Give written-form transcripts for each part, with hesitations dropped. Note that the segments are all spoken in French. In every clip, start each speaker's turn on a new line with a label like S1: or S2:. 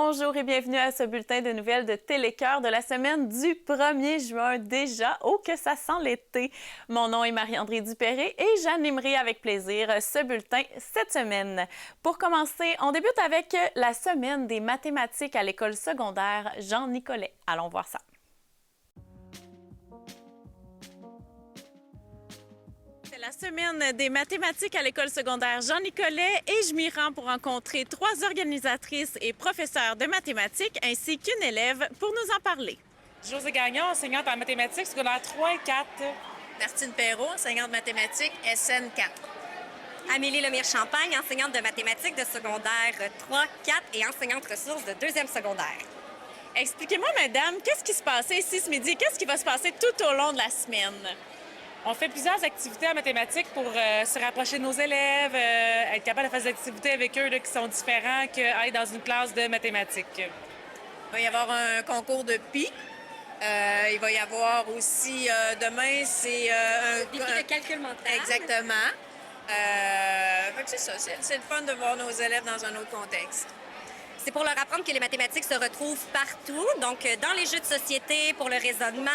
S1: Bonjour et bienvenue à ce bulletin de nouvelles de Télécœur de la semaine du 1er juin déjà. Oh, que ça sent l'été! Mon nom est Marie-André Dupéré et j'animerai avec plaisir ce bulletin cette semaine. Pour commencer, on débute avec la semaine des mathématiques à l'école secondaire Jean Nicolet. Allons voir ça. C'est la semaine des mathématiques à l'école secondaire Jean Nicolet et je m'y rends pour rencontrer 3 organisatrices et professeurs de mathématiques ainsi qu'une élève pour nous en parler.
S2: Josée Gagnon, enseignante en mathématiques secondaire 3 et 4.
S3: Martine Perrault, enseignante de mathématiques SN 4.
S4: Amélie Lemire-Champagne, enseignante de mathématiques de secondaire 3, 4 et enseignante ressources de 2e secondaire.
S1: Expliquez-moi, madame, qu'est-ce qui se passait ici ce midi? Qu'est-ce qui va se passer tout au long de la semaine?
S2: On fait plusieurs activités en mathématiques pour se rapprocher de nos élèves, être capable de faire des activités avec eux là, qui sont différents qu'être dans une classe de mathématiques.
S3: Il va y avoir un concours de pi. Il va y avoir aussi, demain, c'est un
S4: Défi de calcul mental.
S3: Exactement. Fait que c'est ça, c'est le fun de voir nos élèves dans un autre contexte.
S4: C'est pour leur apprendre que les mathématiques se retrouvent partout, donc dans les jeux de société, pour le raisonnement,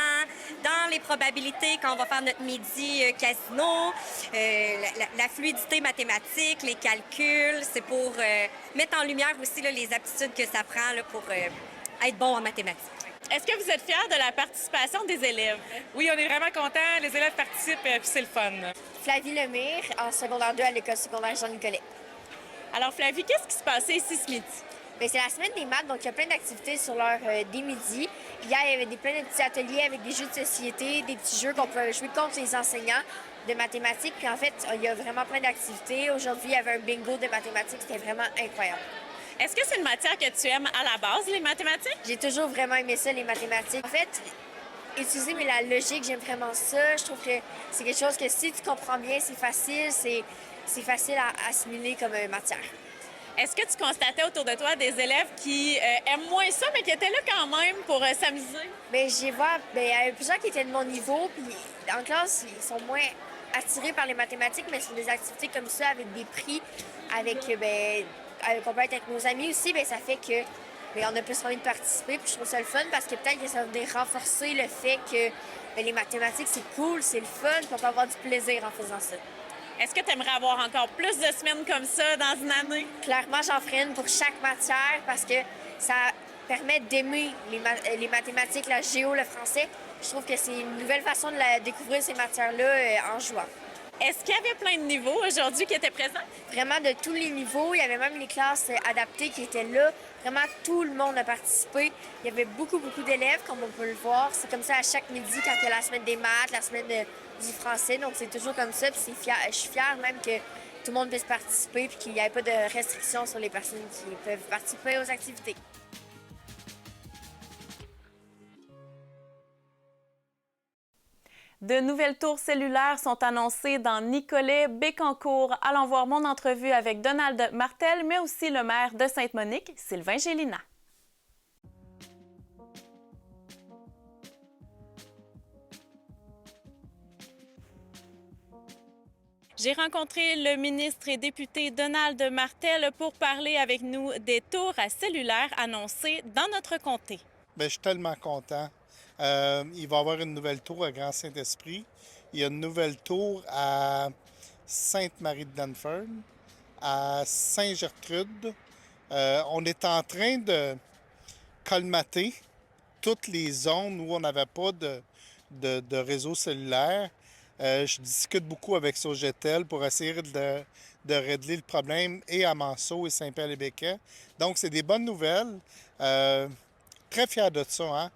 S4: dans les probabilités quand on va faire notre midi casino, la fluidité mathématique, les calculs. C'est pour mettre en lumière aussi là, les aptitudes que ça prend là, pour être bon en mathématiques.
S1: Est-ce que vous êtes fiers de la participation des élèves?
S2: Oui, on est vraiment contents. Les élèves participent puis c'est le fun.
S5: Flavie Lemire, en secondaire 2 à l'école secondaire Jean Nicolet.
S1: Alors, Flavie, qu'est-ce qui se passait ici ce midi?
S5: Bien, c'est la semaine des maths, donc il y a plein d'activités sur l'heure des midis. Hier, il y avait plein de petits ateliers avec des jeux de société, des petits jeux qu'on pouvait jouer contre les enseignants de mathématiques. Puis en fait, il y a vraiment plein d'activités. Aujourd'hui, il y avait un bingo de mathématiques. C'était vraiment incroyable.
S1: Est-ce que c'est une matière que tu aimes à la base, les mathématiques?
S5: J'ai toujours vraiment aimé ça, les mathématiques. En fait, utiliser mais la logique, j'aime vraiment ça. Je trouve que c'est quelque chose que si tu comprends bien, c'est facile. C'est facile à assimiler comme matière.
S1: Est-ce que tu constatais autour de toi des élèves qui aiment moins ça, mais qui étaient là quand même pour s'amuser?
S5: Bien, j'y vois, bien, il y avait plusieurs qui étaient de mon niveau, puis en classe, ils sont moins attirés par les mathématiques, mais sur des activités comme ça, avec des prix, avec, on peut être avec nos amis aussi, bien, ça fait que bien, on a plus envie de participer, puis je trouve ça le fun, parce que peut-être que ça va venir renforcer le fait que bien, les mathématiques, c'est cool, c'est le fun, puis on peut avoir du plaisir en faisant ça.
S1: Est-ce que tu aimerais avoir encore plus de semaines comme ça dans une année?
S5: Clairement, j'en ferai une pour chaque matière parce que ça permet d'aimer les mathématiques, la géo, le français. Je trouve que c'est une nouvelle façon de découvrir ces matières-là en jouant.
S1: Est-ce qu'il y avait plein de niveaux aujourd'hui qui étaient présents?
S5: Vraiment de tous les niveaux. Il y avait même les classes adaptées qui étaient là. Vraiment, tout le monde a participé. Il y avait beaucoup d'élèves, comme on peut le voir. C'est comme ça à chaque midi quand il y a la semaine des maths, la semaine du français. Donc, c'est toujours comme ça. Puis je suis fière même que tout le monde puisse participer puis qu'il n'y ait pas de restrictions sur les personnes qui peuvent participer aux activités.
S1: De nouvelles tours cellulaires sont annoncées dans Nicolet, Bécancour. Allons voir mon entrevue avec Donald Martel, mais aussi le maire de Sainte-Monique, Sylvain Gélina. J'ai rencontré le ministre et député Donald Martel pour parler avec nous des tours à cellulaire annoncées dans notre comté.
S6: Bien, je suis tellement content. Il va y avoir une nouvelle tour à Grand-Saint-Esprit. Il y a une nouvelle tour à Sainte-Marie-de-Denford, à Saint-Gertrude. On est en train de colmater toutes les zones où on n'avait pas de réseau cellulaire. Je discute beaucoup avec Sogetel pour essayer de régler le problème et à Manceau et Saint-Pierre-les-Béquets. Donc, c'est des bonnes nouvelles. Très fier de ça, hein?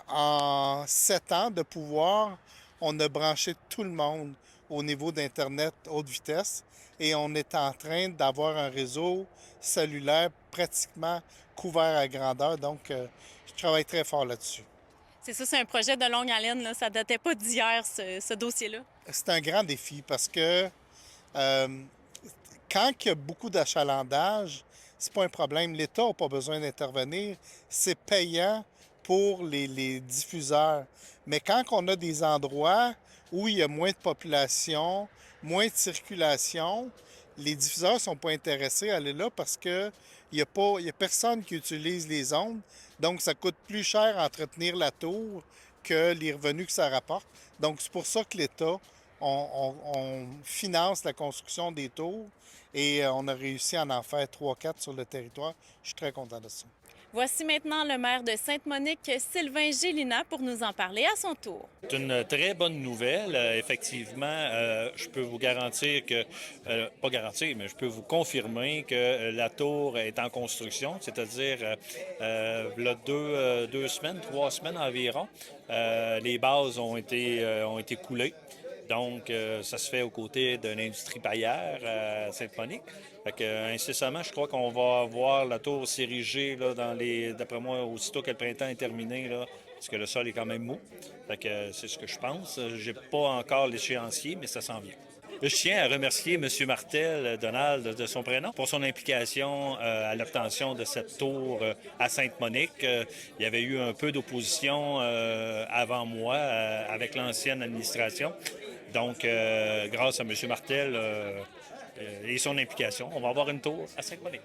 S6: En 7 ans de pouvoir, on a branché tout le monde au niveau d'Internet haute vitesse et on est en train d'avoir un réseau cellulaire pratiquement couvert à grandeur. Donc, je travaille très fort là-dessus.
S1: C'est ça, c'est un projet de longue haleine, là. Ça ne datait pas d'hier, ce dossier-là.
S6: C'est un grand défi parce que quand il y a beaucoup d'achalandage, c'est pas un problème. L'État n'a pas besoin d'intervenir. C'est payant pour les diffuseurs. Mais quand on a des endroits où il y a moins de population, moins de circulation, les diffuseurs ne sont pas intéressés à aller là parce qu'il n'y a, y a personne qui utilise les ondes. Donc, ça coûte plus cher à entretenir la tour que les revenus que ça rapporte. Donc, c'est pour ça que l'État, on finance la construction des tours et on a réussi à en faire 3-4 sur le territoire. Je suis très content de ça.
S1: Voici maintenant le maire de Sainte-Monique, Sylvain Gélina, pour nous en parler à son tour.
S7: C'est une très bonne nouvelle. Effectivement, je peux vous garantir que, pas garantir, mais je peux vous confirmer que la tour est en construction, c'est-à-dire là, 3 semaines environ. Les bases ont été coulées. Donc, ça se fait aux côtés de l'industrie paillère à Sainte-Monique. Fait que, incessamment, je crois qu'on va voir la tour s'ériger là, d'après moi, aussitôt que le printemps est terminé, là, parce que le sol est quand même mou. Fait que c'est ce que je pense. J'ai pas encore l'échéancier, mais ça s'en vient. Je tiens à remercier M. Martel, Donald, de son prénom, pour son implication à l'obtention de cette tour à Sainte-Monique. Il y avait eu un peu d'opposition avant moi avec l'ancienne administration. Donc, grâce à M. Martel et son implication, on va avoir une tour à Sainte-Monique.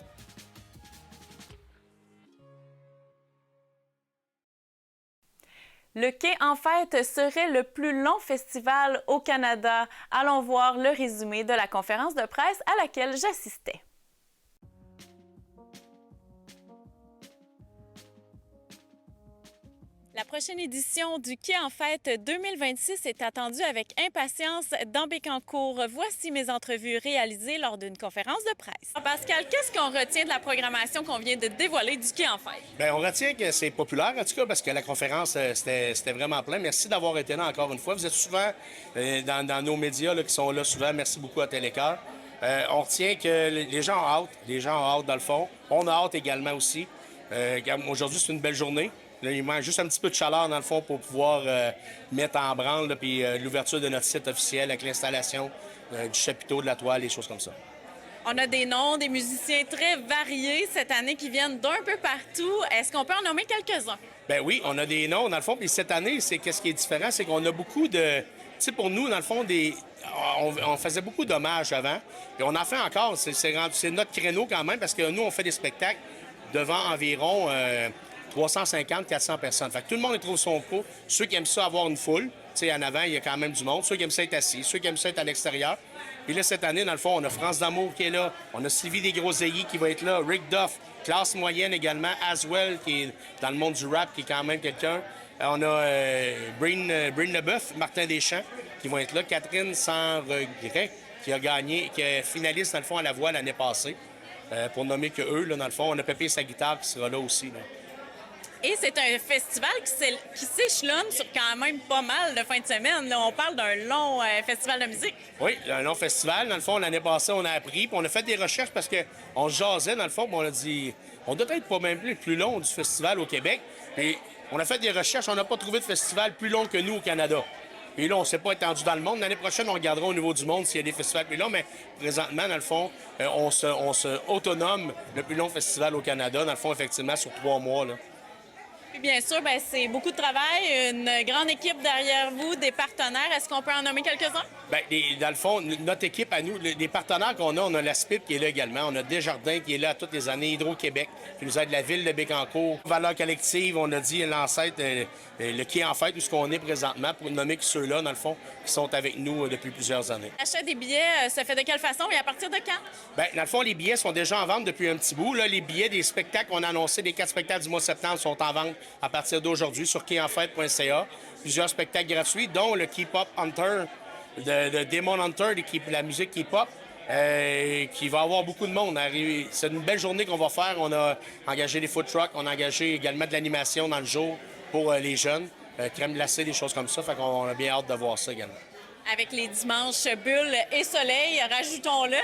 S1: Le Quai en fête serait le plus long festival au Canada. Allons voir le résumé de la conférence de presse à laquelle j'assistais. La prochaine édition du Quai en fête 2026 est attendue avec impatience dans Bécancour. Voici mes entrevues réalisées lors d'une conférence de presse. Pascal, qu'est-ce qu'on retient de la programmation qu'on vient de dévoiler du Quai en fête?
S8: Bien, on retient que c'est populaire, en tout cas, parce que la conférence, c'était vraiment plein. Merci d'avoir été là encore une fois. Vous êtes souvent dans nos médias là, qui sont là souvent. Merci beaucoup à Télécœur. On retient que les gens ont hâte. Les gens ont hâte, dans le fond. On a hâte également aussi. Aujourd'hui, c'est une belle journée. Là, il manque juste un petit peu de chaleur, dans le fond, pour pouvoir mettre en branle là, puis l'ouverture de notre site officiel avec l'installation du chapiteau, de la toile, des choses comme ça.
S1: On a des noms, des musiciens très variés cette année qui viennent d'un peu partout. Est-ce qu'on peut en nommer quelques-uns?
S8: Bien oui, on a des noms, dans le fond. Puis cette année, qu'est-ce qui est différent, c'est qu'on a beaucoup de... Tu sais, pour nous, dans le fond, on faisait beaucoup d'hommages avant. Et on en fait encore. C'est notre créneau quand même, parce que nous, on fait des spectacles devant environ 350-400 personnes. Fait que tout le monde y trouve son coup. Ceux qui aiment ça avoir une foule, tu sais, en avant, il y a quand même du monde. Ceux qui aiment ça être assis, ceux qui aiment ça être à l'extérieur. Puis là, cette année, dans le fond, on a France d'Amour qui est là. On a Sylvie Desgroseilliers qui va être là. Rick Duff, classe moyenne également. Aswell, qui est dans le monde du rap, qui est quand même quelqu'un. On a Breen Leboeuf, Martin Deschamps, qui vont être là. Catherine Sans Regret, qui a gagné, qui est finaliste, dans le fond, à La Voix l'année passée. Pour nommer que eux, là, dans le fond. On a Pépé sa guitare qui sera là aussi, là.
S1: Et c'est un festival qui s'échelonne sur quand même pas mal de fins de semaine. Là, on parle d'un long festival de musique.
S8: Oui, un long festival. Dans le fond, l'année passée, on a appris, puis on a fait des recherches parce qu'on jasait, dans le fond, puis on a dit, on doit être pas même plus long du festival au Québec. Et on a fait des recherches, on n'a pas trouvé de festival plus long que nous au Canada. Et là, on ne s'est pas étendu dans le monde. L'année prochaine, on regardera au niveau du monde s'il y a des festivals plus longs, mais présentement, dans le fond, on se autonome le plus long festival au Canada, dans le fond, effectivement, sur 3 mois, là.
S1: Puis bien sûr, bien, c'est beaucoup de travail, une grande équipe derrière vous, des partenaires. Est-ce qu'on peut en nommer quelques-uns?
S8: Bien, dans le fond, notre équipe à nous, les partenaires qu'on a, on a la SPIP qui est là également. On a Desjardins qui est là toutes les années, Hydro-Québec, qui nous aide la ville de Bécancour. Valeurs collectives, on a dit l'ancêtre, le Quai en fête, où ce qu'on est présentement, pour nommer que ceux-là, dans le fond, qui sont avec nous depuis plusieurs années.
S1: L'achat des billets se fait de quelle façon et à partir de quand?
S8: Bien, dans le fond, les billets sont déjà en vente depuis un petit bout. Là, les billets des spectacles qu'on a annoncés, les 4 spectacles du mois de septembre, sont en vente à partir d'aujourd'hui sur quaienfête.ca. Plusieurs spectacles gratuits, dont le K-Pop Hunter, de Demon Hunter, la musique K-Pop, qui va avoir beaucoup de monde. C'est une belle journée qu'on va faire. On a engagé des food trucks, on a engagé également de l'animation dans le jour pour les jeunes, crème glacée, des choses comme ça. Fait qu'on a bien hâte de voir ça également.
S1: Avec les dimanches bulles et soleil, rajoutons-le.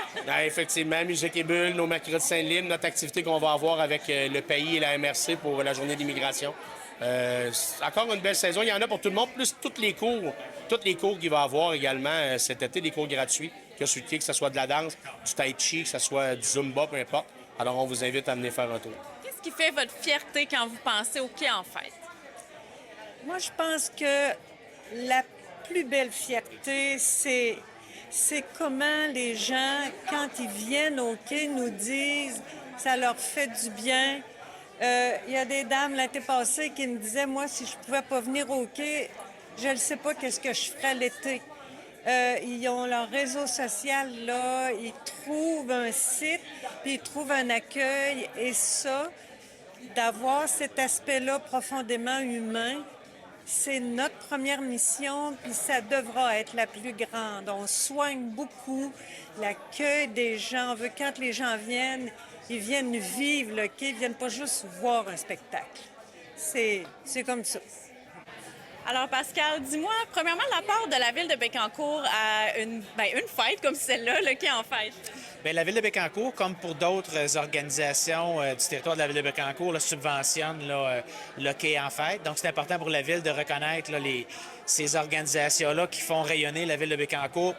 S8: Effectivement, musique et bulles, nos mercredis Saint-Lime, notre activité qu'on va avoir avec le pays et la MRC pour la journée d'immigration. Encore une belle saison. Il y en a pour tout le monde, plus tous les cours qu'il va y avoir également cet été, des cours gratuits, que ce soit de la danse, du tai chi, que ce soit du zumba, peu importe. Alors, on vous invite à venir faire un tour.
S1: Qu'est-ce qui fait votre fierté quand vous pensez au Quai en fête?
S9: Moi, je pense que la plus belle fierté, c'est c'est comment les gens, quand ils viennent au quai, nous disent ça leur fait du bien. Il y a des dames l'été passé qui me disaient, moi, si je pouvais pas venir au quai, je ne sais pas qu'est-ce que je ferais l'été. Ils ont leur réseau social, là, ils trouvent un site, puis ils trouvent un accueil. Et ça, d'avoir cet aspect-là profondément humain, c'est notre première mission, puis ça devra être la plus grande. On soigne beaucoup l'accueil des gens. On veut quand les gens viennent, ils viennent vivre le quai, ils viennent pas juste voir un spectacle. C'est comme ça.
S1: Alors, Pascal, dis-moi, premièrement, l'apport de la ville de Bécancour à une fête comme celle-là, le quai en fête.
S10: Bien, la Ville de Bécancour, comme pour d'autres organisations du territoire de la Ville de Bécancour, là, subventionne le quai en fête. Donc, c'est important pour la Ville de reconnaître là, ces organisations-là qui font rayonner la Ville de Bécancour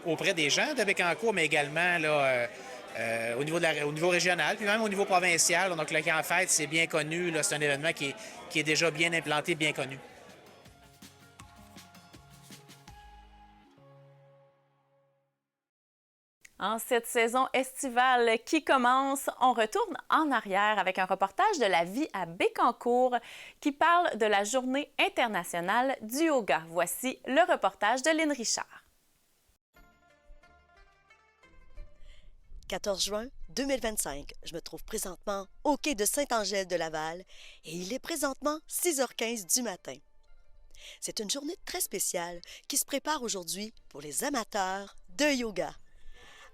S10: auprès des gens de Bécancour, mais également là, au niveau régional, puis même au niveau provincial. Donc, le quai en fête, c'est bien connu. Là, c'est un événement qui est déjà bien implanté, bien connu.
S1: En cette saison estivale qui commence, on retourne en arrière avec un reportage de la vie à Bécancour qui parle de la Journée internationale du yoga. Voici le reportage de Lynn Richard.
S11: 14 juin 2025. Je me trouve présentement au quai de Saint-Angèle de Laval et il est présentement 6h15 du matin. C'est une journée très spéciale qui se prépare aujourd'hui pour les amateurs de yoga.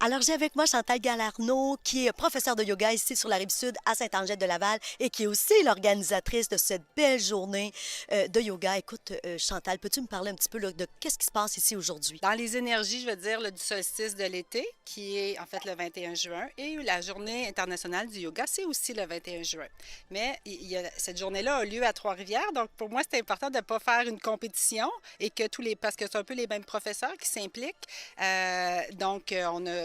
S11: Alors, j'ai avec moi Chantal Galarno, qui est professeure de yoga ici sur la Rive-Sud à Saint-Angèle-de-Laval et qui est aussi l'organisatrice de cette belle journée de yoga. Écoute, Chantal, peux-tu me parler un petit peu là, de qu'est-ce qui se passe ici aujourd'hui?
S12: Dans les énergies, je veux dire, là, du solstice de l'été, qui est en fait le 21 juin, et la Journée internationale du yoga, c'est aussi le 21 juin. Mais cette journée-là a lieu à Trois-Rivières, donc pour moi, c'est important de ne pas faire une compétition et que parce que c'est un peu les mêmes professeurs qui s'impliquent.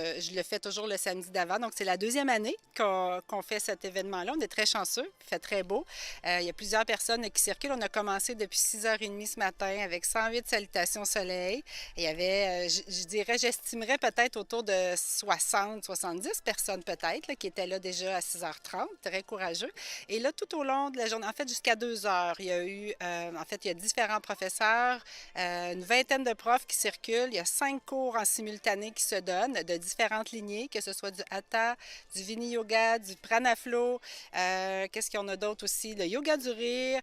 S12: Je le fais toujours le samedi d'avant. Donc, c'est la deuxième année qu'on fait cet événement-là. On est très chanceux. Il fait très beau. Il y a plusieurs personnes qui circulent. On a commencé depuis 6h30 ce matin avec 108 salutations au soleil. Il y avait, j'estimerais peut-être autour de 60, 70 personnes peut-être qui étaient là déjà à 6h30. Très courageux. Et là, tout au long de la journée, en fait, jusqu'à 2h, il y a eu, il y a différents professeurs, une vingtaine de profs qui circulent. Il y a 5 cours en simultané qui se donnent de différentes lignées, que ce soit du Hatha, du Vini-Yoga, du Pranaflo. Qu'est-ce qu'il y en a d'autre aussi? Le yoga du rire.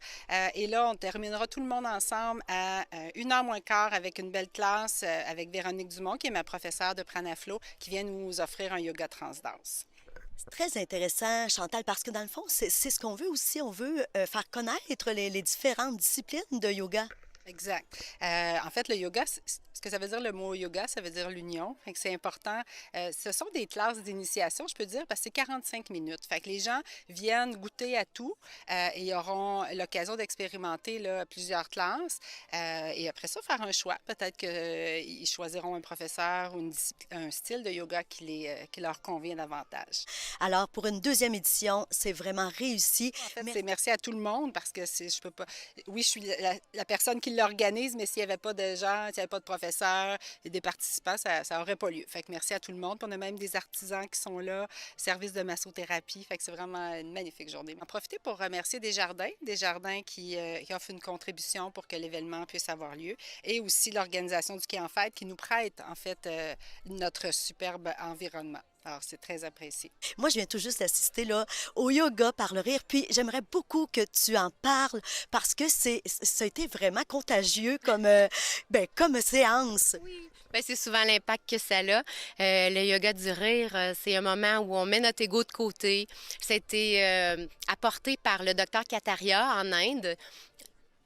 S12: Et là, on terminera tout le monde ensemble à 1h moins quart avec une belle classe avec Véronique Dumont, qui est ma professeure de Pranaflo, qui vient nous offrir un yoga transdanse.
S11: C'est très intéressant, Chantal, parce que dans le fond, c'est ce qu'on veut aussi. On veut faire connaître les différentes disciplines de yoga.
S12: Exact. En fait, le yoga, ce que ça veut dire le mot yoga, ça veut dire l'union. Fait que c'est important. Ce sont des classes d'initiation, je peux dire, parce que c'est 45 minutes. Fait que les gens viennent goûter à tout et auront l'occasion d'expérimenter là, plusieurs classes. Et après ça, faire un choix. Peut-être qu'ils choisiront un professeur ou un style de yoga qui leur convient davantage.
S11: Alors, pour une deuxième édition, c'est vraiment réussi.
S12: En fait, c'est merci à tout le monde parce que je peux pas... Oui, je suis la personne qui l'organise, mais s'il n'y avait pas de gens, s'il n'y avait pas de professeurs et des participants, ça n'aurait pas lieu. Fait que merci à tout le monde. Puis on a même des artisans qui sont là, service de massothérapie. Fait que c'est vraiment une magnifique journée. En profiter pour remercier Desjardins qui offrent une contribution pour que l'événement puisse avoir lieu, et aussi l'organisation du Quai en fête qui nous prête en fait notre superbe environnement. Alors, c'est très apprécié.
S11: Moi, je viens tout juste d'assister là, au yoga par le rire, puis j'aimerais beaucoup que tu en parles parce que ça a été vraiment contagieux comme séance.
S13: Oui. Bien, c'est souvent l'impact que ça a. Le yoga du rire, c'est un moment où on met notre ego de côté. Ça a été apporté par le docteur Kataria en Inde.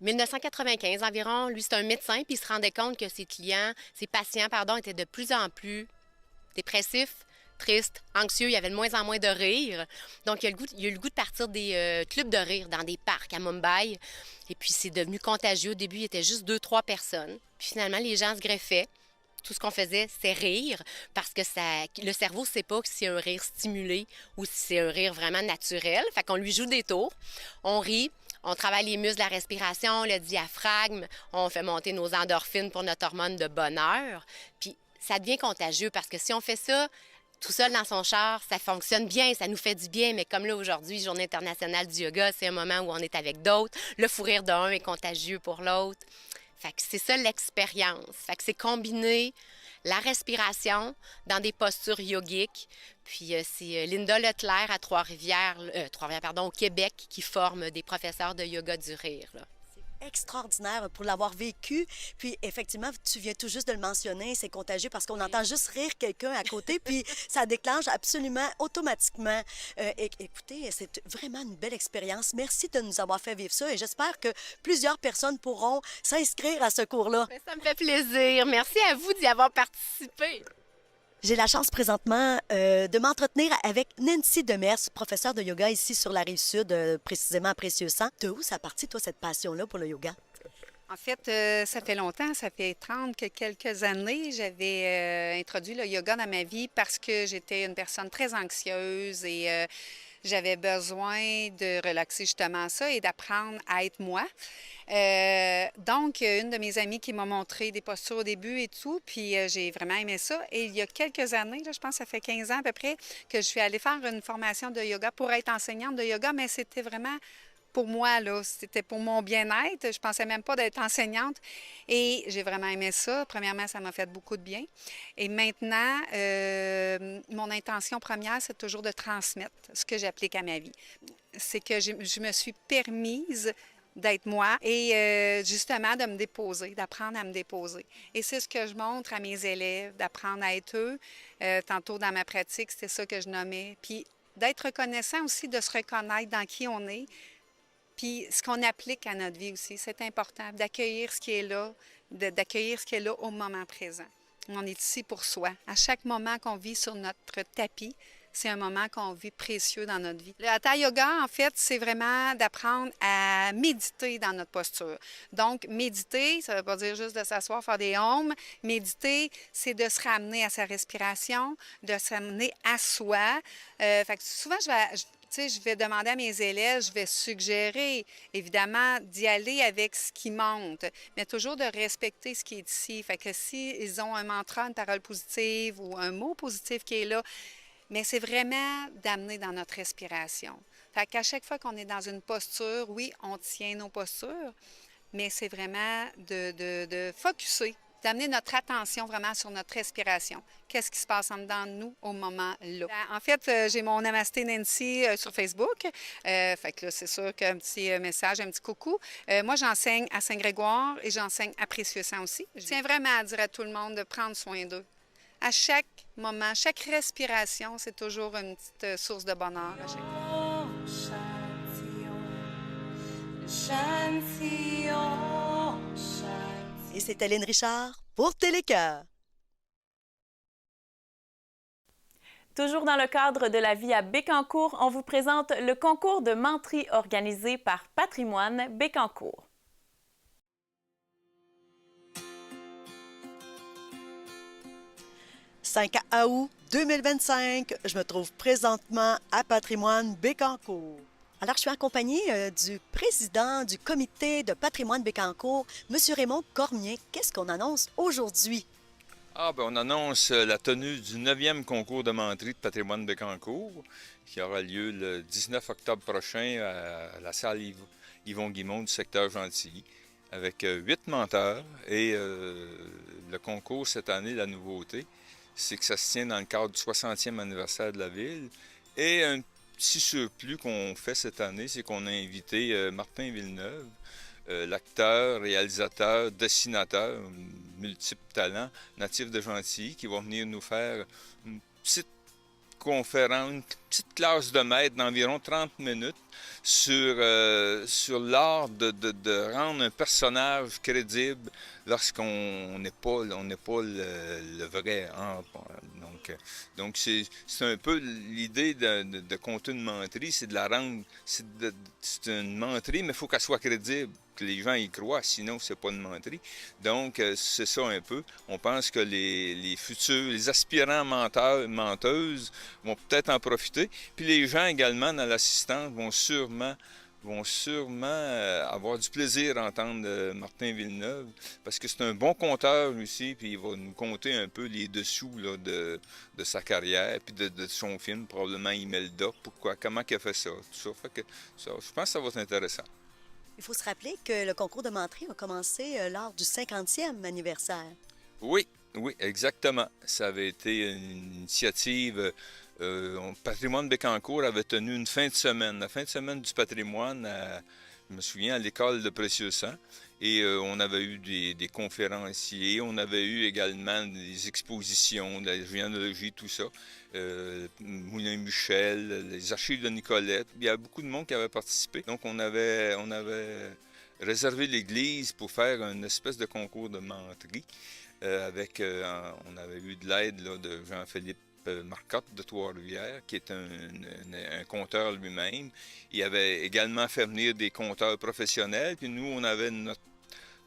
S13: 1995 environ. Lui, c'est un médecin, puis il se rendait compte que ses patients, étaient de plus en plus dépressifs, triste, anxieux, il y avait de moins en moins de rire. Donc, il a eu le goût de partir des clubs de rire dans des parcs à Mumbai. Et puis, c'est devenu contagieux. Au début, il y était juste 2-3 personnes. Puis finalement, les gens se greffaient. Tout ce qu'on faisait, c'est rire, parce que le cerveau ne sait pas si c'est un rire stimulé ou si c'est un rire vraiment naturel. Fait qu'on lui joue des tours, on rit, on travaille les muscles de la respiration, le diaphragme, on fait monter nos endorphines pour notre hormone de bonheur. Puis ça devient contagieux parce que si on fait ça tout seul dans son char, ça fonctionne bien, ça nous fait du bien, mais comme là aujourd'hui, Journée internationale du yoga, c'est un moment où on est avec d'autres. Le fou rire d'un est contagieux pour l'autre. Fait que c'est ça l'expérience. Fait que c'est combiner la respiration dans des postures yogiques. Puis c'est Linda Leclerc à Trois-Rivières, au Québec, qui forme des professeurs de yoga du rire, là.
S11: Extraordinaire pour l'avoir vécu. Puis effectivement, tu viens tout juste de le mentionner, c'est contagieux parce qu'on entend juste rire quelqu'un à côté, puis ça déclenche absolument automatiquement. Écoutez, c'est vraiment une belle expérience. Merci de nous avoir fait vivre ça et j'espère que plusieurs personnes pourront s'inscrire à ce cours-là.
S13: Bien, ça me fait plaisir. Merci à vous d'y avoir participé.
S11: J'ai la chance présentement de m'entretenir avec Nancy Demers, professeure de yoga ici sur la Rive-Sud, précisément à Précieux-Sang. De où ça partit, toi, cette passion-là pour le yoga?
S12: En fait, ça fait longtemps, ça fait quelques années. J'avais introduit le yoga dans ma vie parce que j'étais une personne très anxieuse et j'avais besoin de relaxer justement ça et d'apprendre à être moi. Donc, une de mes amies qui m'a montré des postures au début et tout, puis j'ai vraiment aimé ça. Et il y a quelques années, là, je pense que ça fait 15 ans à peu près, que je suis allée faire une formation de yoga pour être enseignante de yoga, mais c'était vraiment pour moi, là, c'était pour mon bien-être. Je pensais même pas d'être enseignante et j'ai vraiment aimé ça. Premièrement, ça m'a fait beaucoup de bien. Et maintenant, mon intention première, c'est toujours de transmettre ce que j'applique à ma vie. C'est que je me suis permise d'être moi et justement de me déposer, d'apprendre à me déposer. Et c'est ce que je montre à mes élèves, d'apprendre à être eux. Tantôt dans ma pratique, c'était ça que je nommais. Puis d'être reconnaissant aussi, de se reconnaître dans qui on est. Puis ce qu'on applique à notre vie aussi, c'est important d'accueillir ce qui est là, d'accueillir ce qui est là au moment présent. On est ici pour soi. À chaque moment qu'on vit sur notre tapis, c'est un moment qu'on vit précieux dans notre vie. Le Hatha Yoga, en fait, c'est vraiment d'apprendre à méditer dans notre posture. Donc, méditer, ça ne veut pas dire juste de s'asseoir, faire des ohms. Méditer, c'est de se ramener à sa respiration, de se ramener à soi. Fait que souvent, je vais demander à mes élèves, je vais suggérer, évidemment, d'y aller avec ce qui monte, mais toujours de respecter ce qui est ici. Fait que s'ils ont un mantra, une parole positive ou un mot positif qui est là, mais c'est vraiment d'amener dans notre respiration. Fait qu'à chaque fois qu'on est dans une posture, oui, on tient nos postures, mais c'est vraiment de focusser, d'amener notre attention vraiment sur notre respiration. Qu'est-ce qui se passe en dedans de nous au moment-là? En fait, j'ai mon Namasté Nancy sur Facebook. Fait que là, c'est sûr qu'un petit message, un petit coucou. Moi, j'enseigne à Saint-Grégoire et j'enseigne à Précieux-Sang aussi. Je tiens vraiment à dire à tout le monde de prendre soin d'eux. À chaque moment, chaque respiration, c'est toujours une petite source de bonheur à chaque fois.
S11: Et c'était Lynn Richard pour Télécœur.
S1: Toujours dans le cadre de la vie à Bécancour, on vous présente le concours de menterie organisé par Patrimoine Bécancour.
S11: « 5 août 2025, je me trouve présentement à Patrimoine Bécancour. Alors, je suis accompagnée du président du comité de Patrimoine Bécancour, M. Raymond Cormier. Qu'est-ce qu'on annonce aujourd'hui?
S14: On annonce la tenue du 9e concours de menterie de Patrimoine Bécancour qui aura lieu le 19 octobre prochain à la salle Yvon Guimond du secteur Gentilly avec 8 menteurs. Et le concours cette année, la nouveauté, c'est que ça se tient dans le cadre du 60e anniversaire de la ville. Et un petit surplus qu'on fait cette année, c'est qu'on a invité Martin Villeneuve, l'acteur, réalisateur, dessinateur, multiples talents, natif de Gentilly, qui va venir nous faire une petite conférence, une petite classe de maître d'environ 30 minutes sur l'art de rendre un personnage crédible lorsqu'on n'est pas le vrai. Hein? Donc c'est un peu l'idée de compter une menterie, c'est de la rendre, c'est une menterie, mais il faut qu'elle soit crédible, que les gens y croient, sinon c'est pas une menterie. Donc c'est ça un peu. On pense que les aspirants menteurs, menteuses vont peut-être en profiter, puis les gens également dans l'assistance vont sûrement vont sûrement avoir du plaisir à entendre Martin Villeneuve, parce que c'est un bon conteur aussi, puis il va nous conter un peu les dessous là, de sa carrière, puis de son film, probablement Imelda, comment il a fait ça, tout ça. Fait que ça, je pense que ça va être intéressant.
S11: Il faut se rappeler que le concours de menterie a commencé lors du 50e anniversaire.
S14: Oui, oui, exactement. Ça avait été une initiative. Patrimoine Bécancour avait tenu une fin de semaine, la fin de semaine du patrimoine, je me souviens, à l'école de Précieux Sang. Et on avait eu des conférenciers, on avait eu également des expositions, de la généalogie, tout ça. Moulin Michel, les archives de Nicolette. Il y a beaucoup de monde qui avait participé. Donc on avait réservé l'église pour faire une espèce de concours de menterie. On avait eu de l'aide de Jean-Philippe Marcotte de Trois-Rivières, qui est un conteur lui-même. Il avait également fait venir des conteurs professionnels, puis nous, on avait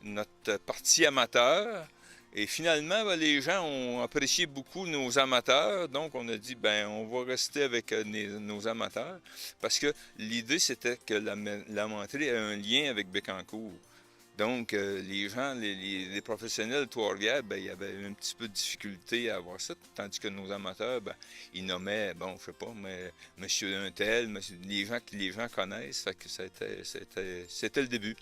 S14: notre partie amateur. Et finalement, les gens ont apprécié beaucoup nos amateurs, donc on a dit, on va rester avec nos amateurs, parce que l'idée, c'était que la menterie a un lien avec Bécancour. Donc, les gens, les professionnels de Trois-Rivières, il y avait un petit peu de difficulté à avoir ça, tandis que nos amateurs, ils nommaient, je sais pas, mais monsieur un tel, les gens que les gens connaissent, fait que c'était le début.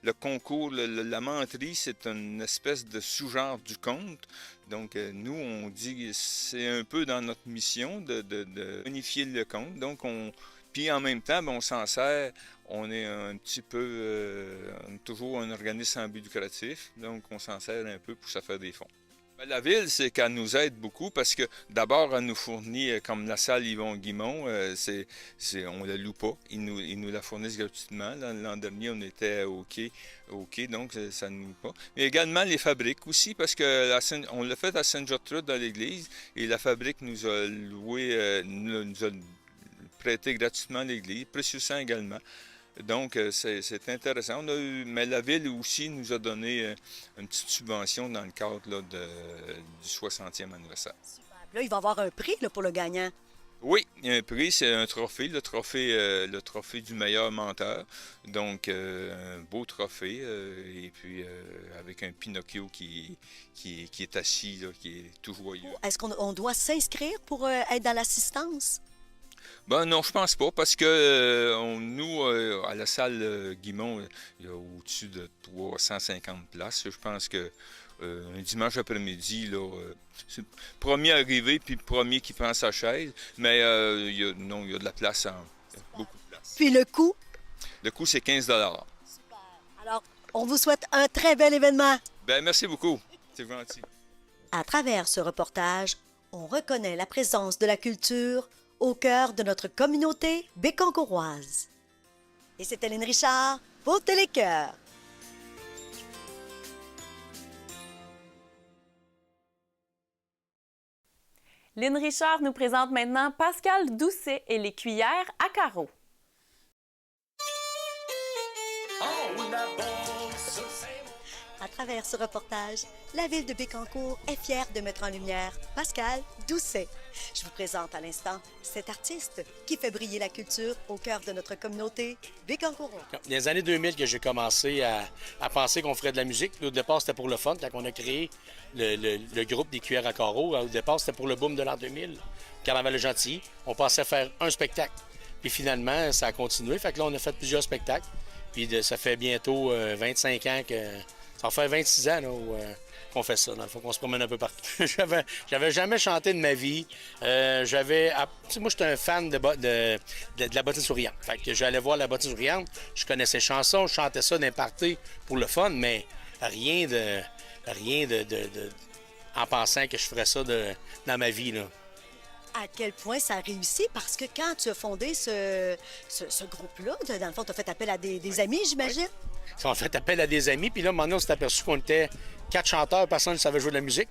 S14: Le concours, la menterie, c'est une espèce de sous-genre du conte. Donc, nous, on dit c'est un peu dans notre mission de unifier le conte. Donc, puis en même temps, on s'en sert. On est un petit peu, toujours un organisme sans but lucratif, donc on s'en sert un peu pour ça faire des fonds. La ville, c'est qu'elle nous aide beaucoup parce que d'abord, elle nous fournit, comme la salle Yvon Guimond, on ne la loue pas, ils nous la fournissent gratuitement. L'an dernier, on était OK, donc ça ne nous loue pas. Mais également les fabriques aussi, parce qu'on l'a fait à Sainte-Gertrude dans l'église et la fabrique nous a loué, nous a prêté gratuitement l'église, Précieux Sang également. Donc, c'est intéressant. Mais la ville aussi nous a donné une petite subvention dans le cadre du 60e anniversaire.
S11: Super. Là, il va y avoir un prix pour le gagnant.
S14: Oui, il y a un prix, c'est un trophée, le trophée du meilleur menteur. Donc, un beau trophée, et puis avec un Pinocchio qui est assis, là, qui est tout joyeux.
S11: Est-ce qu'on doit s'inscrire pour être dans l'assistance?
S14: Non, je pense pas, parce que nous, à la salle Guimond, il y a au-dessus de 350 places. Je pense que un dimanche après-midi, c'est le premier arrivé, puis le premier qui prend sa chaise. Mais il y a de la place, beaucoup de place.
S11: Puis le coût?
S14: Le coût, c'est 15 $.
S11: Super. Alors, on vous souhaite un très bel événement.
S14: Merci beaucoup. C'est gentil.
S11: À travers ce reportage, on reconnaît la présence de la culture au cœur de notre communauté bécancouroise. Et c'était Lynn Richard pour Télécœur.
S1: Lynn Richard nous présente maintenant Pascal Doucet et les cuillères à carreaux.
S11: À travers ce reportage, la ville de Bécancour est fière de mettre en lumière Pascal Doucet. Je vous présente à l'instant cet artiste qui fait briller la culture au cœur de notre communauté bécancouroise.
S10: Dans les années 2000 que j'ai commencé à penser qu'on ferait de la musique. Au départ, c'était pour le fun, quand on a créé le groupe des cuillères à carreaux. Au départ, c'était pour le boom de l'an 2000. Carnaval de Gentilly, on pensait faire un spectacle. Puis finalement, ça a continué. Fait que là, on a fait plusieurs spectacles. Puis ça fait bientôt 25 ans que... Ça va faire 26 ans qu'on fait ça, dans le fond, qu'on se promène un peu partout. J'avais jamais chanté de ma vie. Moi, j'étais un fan de la bottine souriante. Fait que j'allais voir la bottine souriante, je connaissais les chansons, je chantais ça d'un party pour le fun, mais rien en pensant que je ferais ça dans ma vie, là.
S11: À quel point ça a réussi, parce que quand tu as fondé ce groupe-là, dans le fond, tu as fait appel à des amis, j'imagine?
S10: On a fait appel à des amis, puis là, maintenant, on s'est aperçu qu'on était 4 chanteurs, personne ne savait jouer de la musique.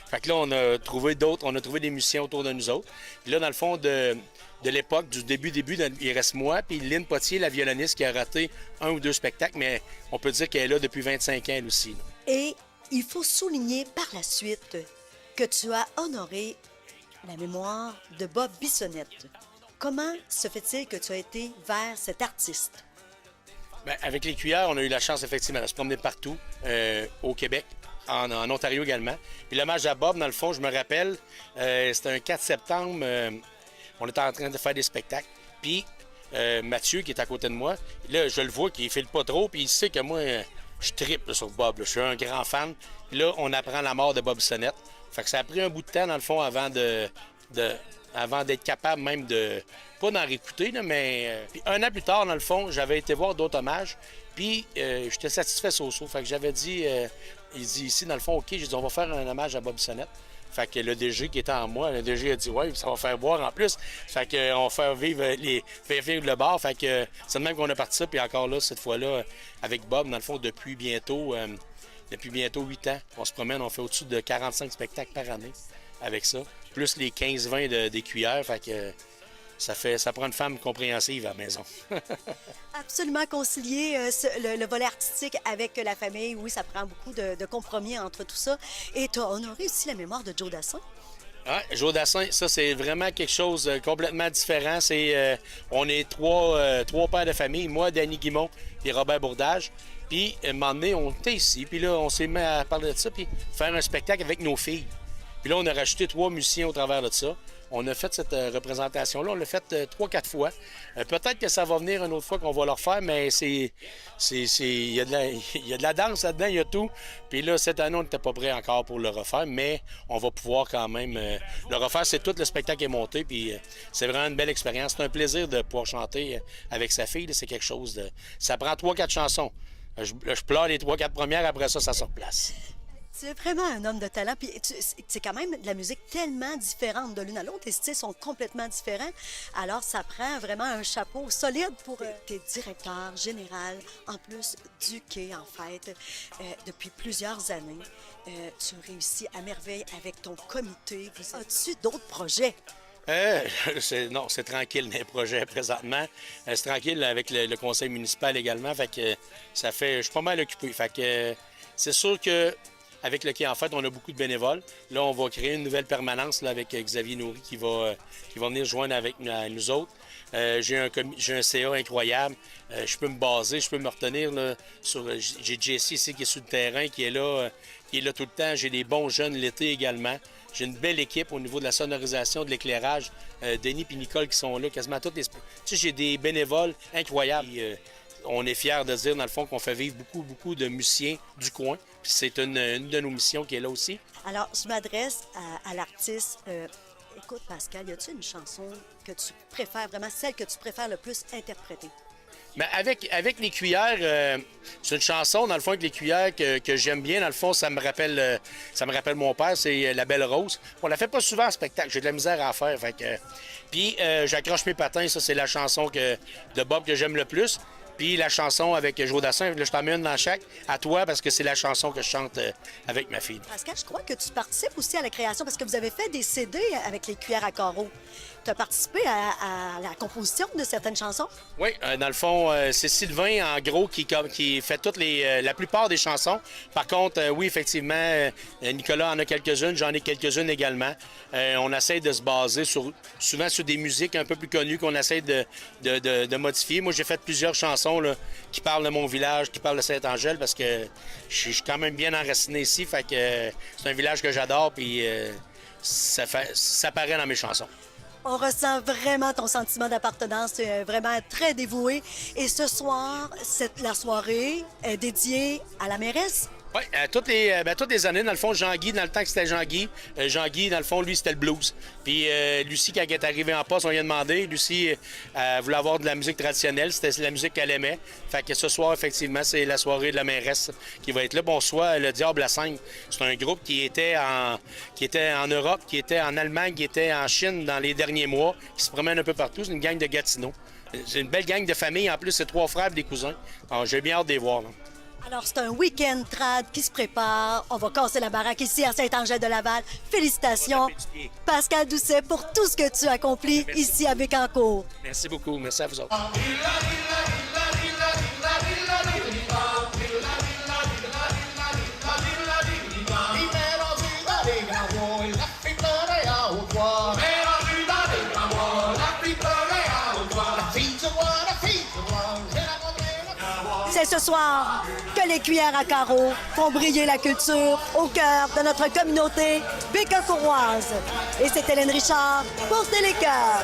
S10: Fait que là, on a trouvé des musiciens autour de nous autres. Puis là, dans le fond, de l'époque, du début, il reste moi, puis Lynn Potier, la violoniste, qui a raté 1 ou 2 spectacles, mais on peut dire qu'elle est là depuis 25 ans, elle aussi. Là.
S11: Et il faut souligner par la suite que tu as honoré la mémoire de Bob Bissonnette. Comment se fait-il que tu as été vers cet artiste?
S8: Bien, avec les cuillères, on a eu la chance effectivement de se promener partout au Québec, en Ontario également. Puis l'hommage à Bob, dans le fond, je me rappelle, c'était un 4 septembre, on était en train de faire des spectacles. Puis Mathieu, qui est à côté de moi, là, je le vois qu'il file pas trop, puis il sait que moi, je trippe là, sur Bob. Là. Je suis un grand fan. Puis là, on apprend la mort de Bob Sonnette. Fait que ça a pris un bout de temps, dans le fond, avant d'être capable même de... Pas d'en réécouter, là, mais... Puis un an plus tard, dans le fond, j'avais été voir d'autres hommages, puis j'étais satisfait so-so. Fait que j'avais dit... il dit ici, dans le fond, OK, j'ai dit, on va faire un hommage à Bob Sonnette. Fait que le DG qui était en moi, le DG a dit, ouais, ça va faire boire en plus. Fait qu'on va faire vivre le bar. Fait que c'est de même qu'on a parti ça. Puis encore là, cette fois-là, avec Bob, dans le fond, depuis bientôt 8 ans, on se promène, on fait au-dessus de 45 spectacles par année avec ça. Plus les 15-20 des cuillères. Fait que ça prend une femme compréhensive à la maison.
S11: Absolument concilier le volet artistique avec la famille. Oui, ça prend beaucoup de compromis entre tout ça. Et tu as honoré aussi la mémoire de Joe Dassin.
S8: Ah, Joe Dassin, ça, c'est vraiment quelque chose de complètement différent. On est trois pères de famille, moi, Danny Guimont et Robert Bourdage. Puis, à un moment donné, on était ici, puis là, on s'est mis à parler de ça, puis faire un spectacle avec nos filles. Puis là, on a rajouté 3 musiciens au travers de ça. On a fait cette représentation-là, on l'a faite 3-4 fois. Peut-être que ça va venir une autre fois qu'on va le refaire, mais il y a de la danse là-dedans, il y a tout. Puis là, cette année, on n'était pas prêt encore pour le refaire, mais on va pouvoir quand même le refaire. C'est tout le spectacle est monté, puis c'est vraiment une belle expérience. C'est un plaisir de pouvoir chanter avec sa fille. C'est quelque chose de... Ça prend 3-4 chansons. Je pleure les 3-4 premières, après ça se replace.
S11: Tu es vraiment un homme de talent, puis c'est quand même de la musique tellement différente de l'une à l'autre. Les styles sont complètement différents. Alors, ça prend vraiment un chapeau solide pour... T'es directeur général, en plus du quai, en fait, depuis plusieurs années. Tu réussis à merveille avec ton comité. As-tu d'autres projets?
S8: Non, c'est tranquille les projets présentement. C'est tranquille avec le conseil municipal également. Fait que je suis pas mal occupé. Fait que c'est sûr que avec le quai, en fait, on a beaucoup de bénévoles. Là, on va créer une nouvelle permanence là, avec Xavier Nourry qui va venir joindre avec nous autres. J'ai un CA incroyable. Je peux me baser, je peux me retenir là, sur... J'ai Jesse ici qui est sur le terrain, qui est là tout le temps. J'ai des bons jeunes l'été également. J'ai une belle équipe au niveau de la sonorisation, de l'éclairage. Denis et Nicole qui sont là, quasiment toutes les... Tu sais, j'ai des bénévoles incroyables. On est fiers de dire, dans le fond, qu'on fait vivre beaucoup de musiciens du coin. Puis c'est une de nos missions qui est là aussi.
S11: Alors, je m'adresse à l'artiste. Écoute, Pascal, y a-t-il une chanson que tu préfères, vraiment celle que tu préfères le plus interpréter?
S8: Bien, avec les cuillères, c'est une chanson, dans le fond, avec les cuillères que j'aime bien. Dans le fond, ça me rappelle mon père, c'est La Belle Rose. On la fait pas souvent en spectacle, j'ai de la misère à faire. Fait que... Puis, J'accroche mes patins, ça, c'est la chanson de Bob que j'aime le plus. Puis la chanson avec Joe Dassin, là, je t'en mets une dans chaque, à toi, parce que c'est la chanson que je chante avec ma fille.
S11: Pascal, je crois que tu participes aussi à la création, parce que vous avez fait des CD avec les cuillères à carreaux. Tu as participé à la composition de certaines chansons?
S8: Oui, dans le fond, c'est Sylvain, en gros, qui fait la plupart des chansons. Par contre, oui, effectivement, Nicolas en a quelques-unes, j'en ai quelques-unes également. On essaie de se baser souvent sur des musiques un peu plus connues qu'on essaie de modifier. Moi, j'ai fait plusieurs chansons là, qui parlent de mon village, qui parlent de Saint-Angèle, parce que je suis quand même bien enraciné ici. Fait que c'est un village que j'adore, puis ça paraît dans mes chansons.
S11: On ressent vraiment ton sentiment d'appartenance, tu es vraiment très dévoué. Et ce soir, la soirée est dédiée à la mairesse.
S8: Oui, toutes les années, dans le fond, Jean-Guy, dans le temps que c'était Jean-Guy, dans le fond, lui, c'était le blues. Puis Lucie, quand elle est arrivée en poste, on lui a demandé. Lucie voulait avoir de la musique traditionnelle, c'était la musique qu'elle aimait. Fait que ce soir, effectivement, c'est la soirée de la mairesse qui va être là. Bon, soit le Diable à 5, c'est un groupe qui était en Europe, qui était en Allemagne, qui était en Chine dans les derniers mois, qui se promène un peu partout. C'est une gang de Gatineau. C'est une belle gang de famille. En plus, c'est 3 frères et des cousins. Alors, j'ai bien hâte de les voir, là.
S11: Alors, c'est un week-end trad qui se prépare. On va casser la baraque ici à Saint-Angèle-de-Laval. Félicitations, Pascal Doucet, pour tout ce que tu accomplis ici à Bécancour.
S8: Merci beaucoup. Merci à vous autres.
S11: Et ce soir, que les cuillères à carreaux font briller la culture au cœur de notre communauté bécancourroise. Et c'est Hélène Richard pour Télécœur.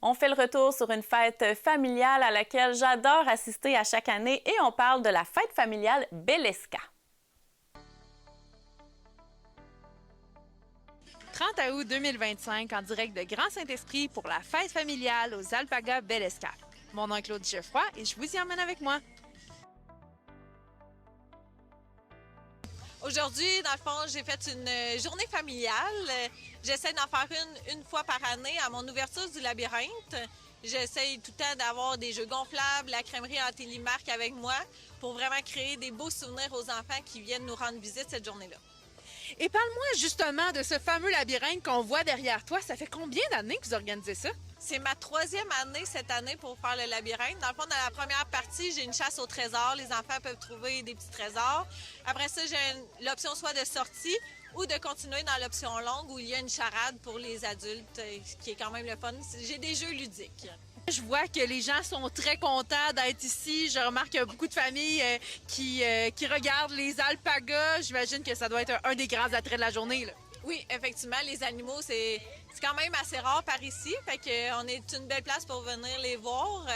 S1: On fait le retour sur une fête familiale à laquelle j'adore assister à chaque année et on parle de la fête familiale Belesca.
S15: 30 août 2025, en direct de Grand Saint-Esprit pour la fête familiale aux Alpagas Belesca. Mon nom est Claude Geoffroy et je vous y emmène avec moi.
S16: Aujourd'hui, dans le fond, j'ai fait une journée familiale. J'essaie d'en faire une fois par année à mon ouverture du labyrinthe. J'essaie tout le temps d'avoir des jeux gonflables, la crèmerie Antélimarque avec moi pour vraiment créer des beaux souvenirs aux enfants qui viennent nous rendre visite cette journée-là.
S15: Et parle-moi justement de ce fameux labyrinthe qu'on voit derrière toi. Ça fait combien d'années que vous organisez ça?
S16: C'est ma 3e année cette année pour faire le labyrinthe. Dans le fond, dans la première partie, j'ai une chasse au trésor. Les enfants peuvent trouver des petits trésors. Après ça, j'ai l'option soit de sortie ou de continuer dans l'option longue où il y a une charade pour les adultes, qui est quand même le fun. J'ai des jeux ludiques.
S15: Je vois que les gens sont très contents d'être ici. Je remarque qu'il y a beaucoup de familles qui regardent les alpagas. J'imagine que ça doit être un des grands attraits de la journée, là.
S16: Oui, effectivement, les animaux, c'est quand même assez rare par ici. Fait qu'on est une belle place pour venir les voir.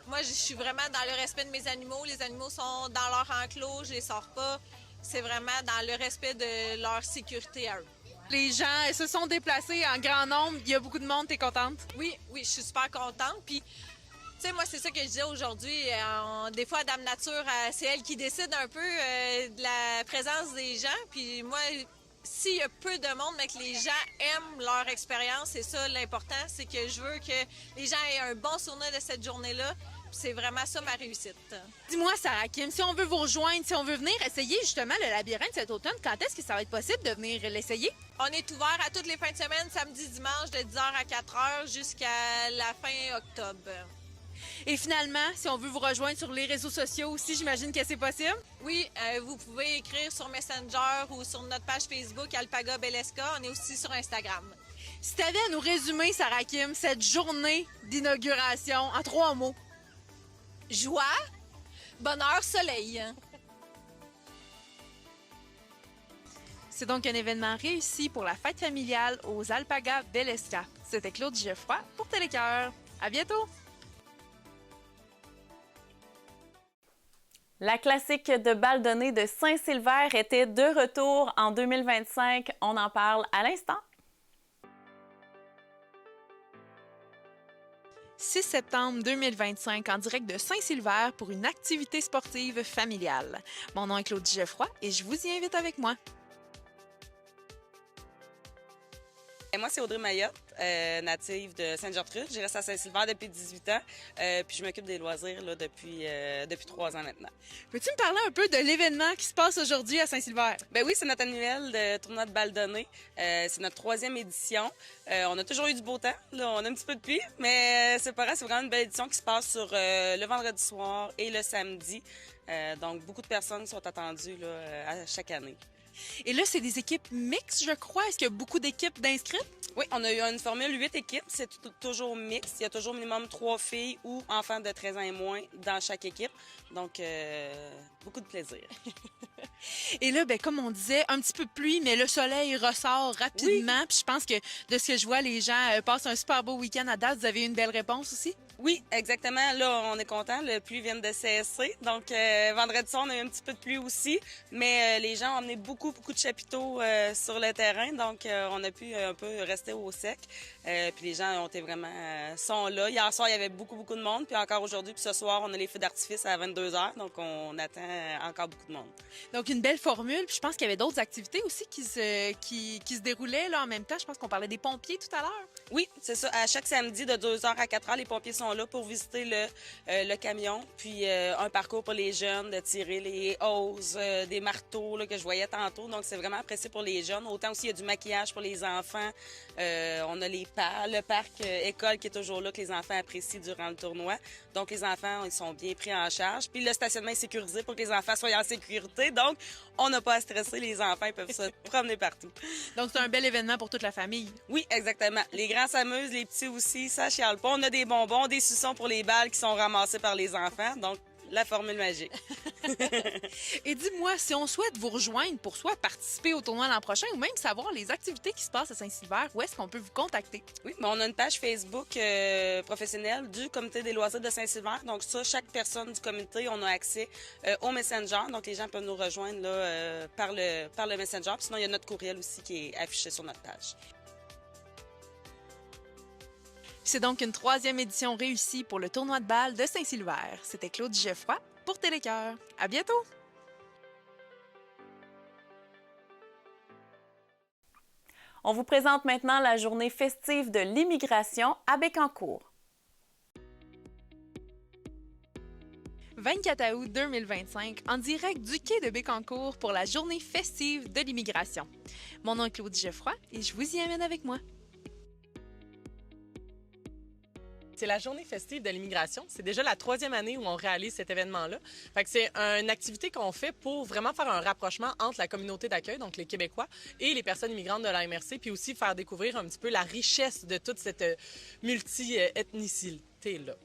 S16: Moi, je suis vraiment dans le respect de mes animaux. Les animaux sont dans leur enclos, je les sors pas. C'est vraiment dans le respect de leur sécurité à eux.
S15: Les gens se sont déplacés en grand nombre. Il y a beaucoup de monde. T'es contente?
S16: Oui, je suis super contente. Puis, tu sais, moi, c'est ça que je disais aujourd'hui. Des fois, Dame Nature, c'est elle qui décide un peu de la présence des gens. Puis moi, s'il y a peu de monde, mais que les gens aiment leur expérience, c'est ça l'important. C'est que je veux que les gens aient un bon souvenir de cette journée-là. C'est vraiment ça ma réussite.
S15: Dis-moi, Sarah Kim, si on veut vous rejoindre, si on veut venir essayer justement le labyrinthe cet automne, quand est-ce que ça va être possible de venir l'essayer?
S16: On est ouvert à toutes les fins de semaine, samedi, dimanche, de 10h à 4h jusqu'à la fin octobre.
S15: Et finalement, si on veut vous rejoindre sur les réseaux sociaux aussi, j'imagine que c'est possible?
S16: Oui, vous pouvez écrire sur Messenger ou sur notre page Facebook Alpaga Belesca. On est aussi sur Instagram.
S15: Si tu avais à nous résumer, Sarah Kim, cette journée d'inauguration en 3 mots.
S16: Joie, bonheur, soleil.
S15: C'est donc un événement réussi pour la fête familiale aux Alpagas Belesca. C'était Claude Geoffroy pour Télécœur. À bientôt!
S1: La classique de Baldonné de Saint-Silver était de retour en 2025. On en parle à l'instant.
S15: 6 septembre 2025, en direct de Saint-Silver pour une activité sportive familiale. Mon nom est Claude Geoffroy et je vous y invite avec moi.
S17: Et moi, c'est Audrey Mayotte, native de Sainte-Gertrude. Je reste à Saint-Silver depuis 18 ans, puis je m'occupe des loisirs là, depuis 3 ans maintenant.
S15: Peux-tu me parler un peu de l'événement qui se passe aujourd'hui à Saint-Silver?
S17: Ben oui, c'est notre annuel de tournoi de Baldonné. C'est notre 3e édition. On a toujours eu du beau temps. Là, on a un petit peu de pluie, mais c'est pas grave. C'est vraiment une belle édition qui se passe sur le vendredi soir et le samedi. Donc, beaucoup de personnes sont attendues là, à chaque année.
S15: Et là, c'est des équipes mixtes, je crois. Est-ce qu'il y a beaucoup d'équipes d'inscrites?
S17: Oui, on a eu une formule 8 équipes. C'est toujours mixte. Il y a toujours minimum 3 filles ou enfants de 13 ans et moins dans chaque équipe. Donc, beaucoup de plaisir.
S15: Et là, ben, comme on disait, un petit peu de pluie, mais le soleil ressort rapidement.
S17: Oui.
S15: Puis je pense que de ce que je vois, les gens passent un super beau week-end à date. Vous avez eu une belle réponse aussi?
S17: Oui, exactement. Là, on est content. La pluie vient de cesser. Donc, vendredi soir, on a eu un petit peu de pluie aussi. Mais les gens ont emmené beaucoup de chapiteaux sur le terrain. Donc, on a pu un peu rester au sec. Puis les gens ont été vraiment sont là. Hier soir, il y avait beaucoup de monde. Puis encore aujourd'hui, puis ce soir, on a les feux d'artifice à 22h. Donc, on attend encore beaucoup de monde.
S15: Donc, une belle formule. Puis je pense qu'il y avait d'autres activités aussi qui se déroulaient là, en même temps. Je pense qu'on parlait des pompiers tout à l'heure.
S17: Oui, c'est ça. À chaque samedi, de 2h à 4h, les pompiers sont sont là pour visiter le camion. Puis un parcours pour les jeunes, de tirer les hausses, des marteaux là, que je voyais tantôt. Donc, c'est vraiment apprécié pour les jeunes. Autant aussi, il y a du maquillage pour les enfants. On a le parc école qui est toujours là, que les enfants apprécient durant le tournoi. Donc, les enfants, ils sont bien pris en charge. Puis le stationnement est sécurisé pour que les enfants soient en sécurité. Donc, on n'a pas à stresser. Les enfants, ils peuvent se promener partout.
S15: Donc, c'est un bel événement pour toute la famille.
S17: Oui, exactement. Les grands s'amusent, les petits aussi, ça chiale pas. On a des bonbons, des suçons pour les balles qui sont ramassés par les enfants. Donc, la formule magique.
S15: Et dis-moi, si on souhaite vous rejoindre pour soit participer au tournoi l'an prochain ou même savoir les activités qui se passent à Saint-Sylvestre, où est-ce qu'on peut vous contacter?
S17: Oui, mais on a une page Facebook professionnelle du Comité des loisirs de Saint-Sylvestre. Donc ça, chaque personne du comité, on a accès au Messenger. Donc les gens peuvent nous rejoindre là, par le Messenger. Puis sinon, il y a notre courriel aussi qui est affiché sur notre page.
S15: C'est donc une 3e édition réussie pour le tournoi de balle de Saint-Sylvestre. C'était Claude Geoffroy pour Télécœur. À bientôt!
S1: On vous présente maintenant la journée festive de l'immigration à Bécancour.
S15: 24 août 2025, en direct du quai de Bécancour pour la journée festive de l'immigration. Mon nom est Claude Geoffroy et je vous y amène avec moi.
S18: C'est la journée festive de l'immigration. C'est déjà la 3e année où on réalise cet événement-là. Fait que c'est une activité qu'on fait pour vraiment faire un rapprochement entre la communauté d'accueil, donc les Québécois, et les personnes immigrantes de la MRC, puis aussi faire découvrir un petit peu la richesse de toute cette multi-ethnicité-là.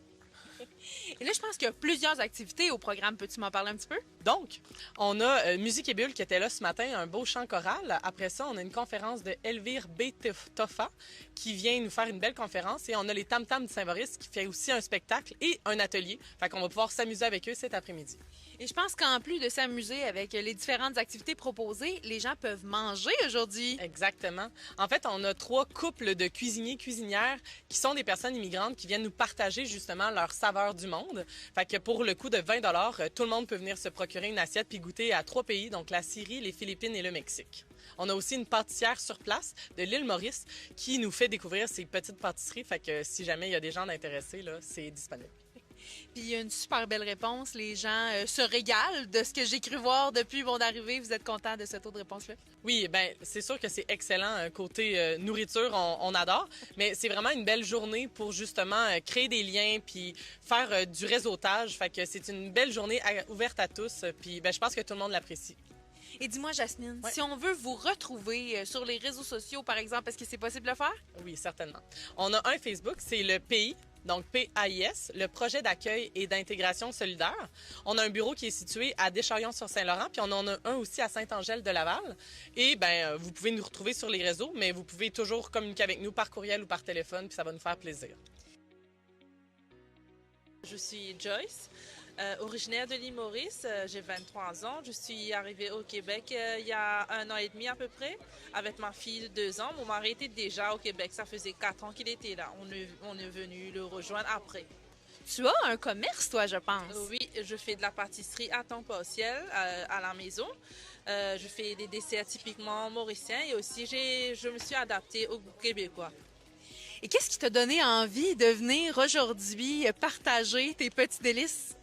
S15: Et là, je pense qu'il y a plusieurs activités au programme. Peux-tu m'en parler un petit peu?
S18: Donc, on a Musique et Bulle qui était là ce matin, un beau chant choral. Après ça, on a une conférence de Elvire B. Toffa qui vient nous faire une belle conférence. Et on a les Tam Tam de Saint-Maurice qui fait aussi un spectacle et un atelier. Fait qu'on va pouvoir s'amuser avec eux cet après-midi.
S15: Et je pense qu'en plus de s'amuser avec les différentes activités proposées, les gens peuvent manger aujourd'hui.
S18: Exactement. En fait, on a 3 couples de cuisiniers-cuisinières qui sont des personnes immigrantes qui viennent nous partager justement leur saveur du monde. Fait que pour le coût de 20 $, tout le monde peut venir se procurer une assiette puis goûter à 3 pays, donc la Syrie, les Philippines et le Mexique. On a aussi une pâtissière sur place de l'île Maurice qui nous fait découvrir ses petites pâtisseries. Fait que si jamais il y a des gens intéressés, là, c'est disponible.
S15: Puis il y a une super belle réponse. Les gens se régalent de ce que j'ai cru voir depuis mon arrivée. Vous êtes content de ce taux de réponse-là?
S18: Oui, bien, c'est sûr que c'est excellent. Côté nourriture, on adore. Mais c'est vraiment une belle journée pour justement créer des liens puis faire du réseautage. Fait que c'est une belle journée ouverte à tous. Puis ben, je pense que tout le monde l'apprécie.
S15: Et dis-moi, Jasmine, si on veut vous retrouver sur les réseaux sociaux, par exemple, est-ce que c'est possible de le faire?
S18: Oui, certainement. On a un Facebook, c'est le PAIS. Donc, PAIS, le projet d'accueil et d'intégration solidaire. On a un bureau qui est situé à Deschamps-sur-Saint-Laurent, puis on en a un aussi à Saint-Angèle-de-Laval. Et bien, vous pouvez nous retrouver sur les réseaux, mais vous pouvez toujours communiquer avec nous par courriel ou par téléphone, puis ça va nous faire plaisir.
S19: Je suis Joyce, originaire de l'île Maurice. J'ai 23 ans. Je suis arrivée au Québec il y a 1 an et demi à peu près, avec ma fille de 2 ans. Mon mari était déjà au Québec. Ça faisait 4 ans qu'il était là. On est venu le rejoindre après.
S15: Tu as un commerce, toi, je pense.
S19: Oui, je fais de la pâtisserie à temps partiel à la maison. Je fais des desserts typiquement mauriciens et aussi je me suis adaptée aux Québécois.
S15: Et qu'est-ce qui t'a donné envie de venir aujourd'hui partager tes petits délices?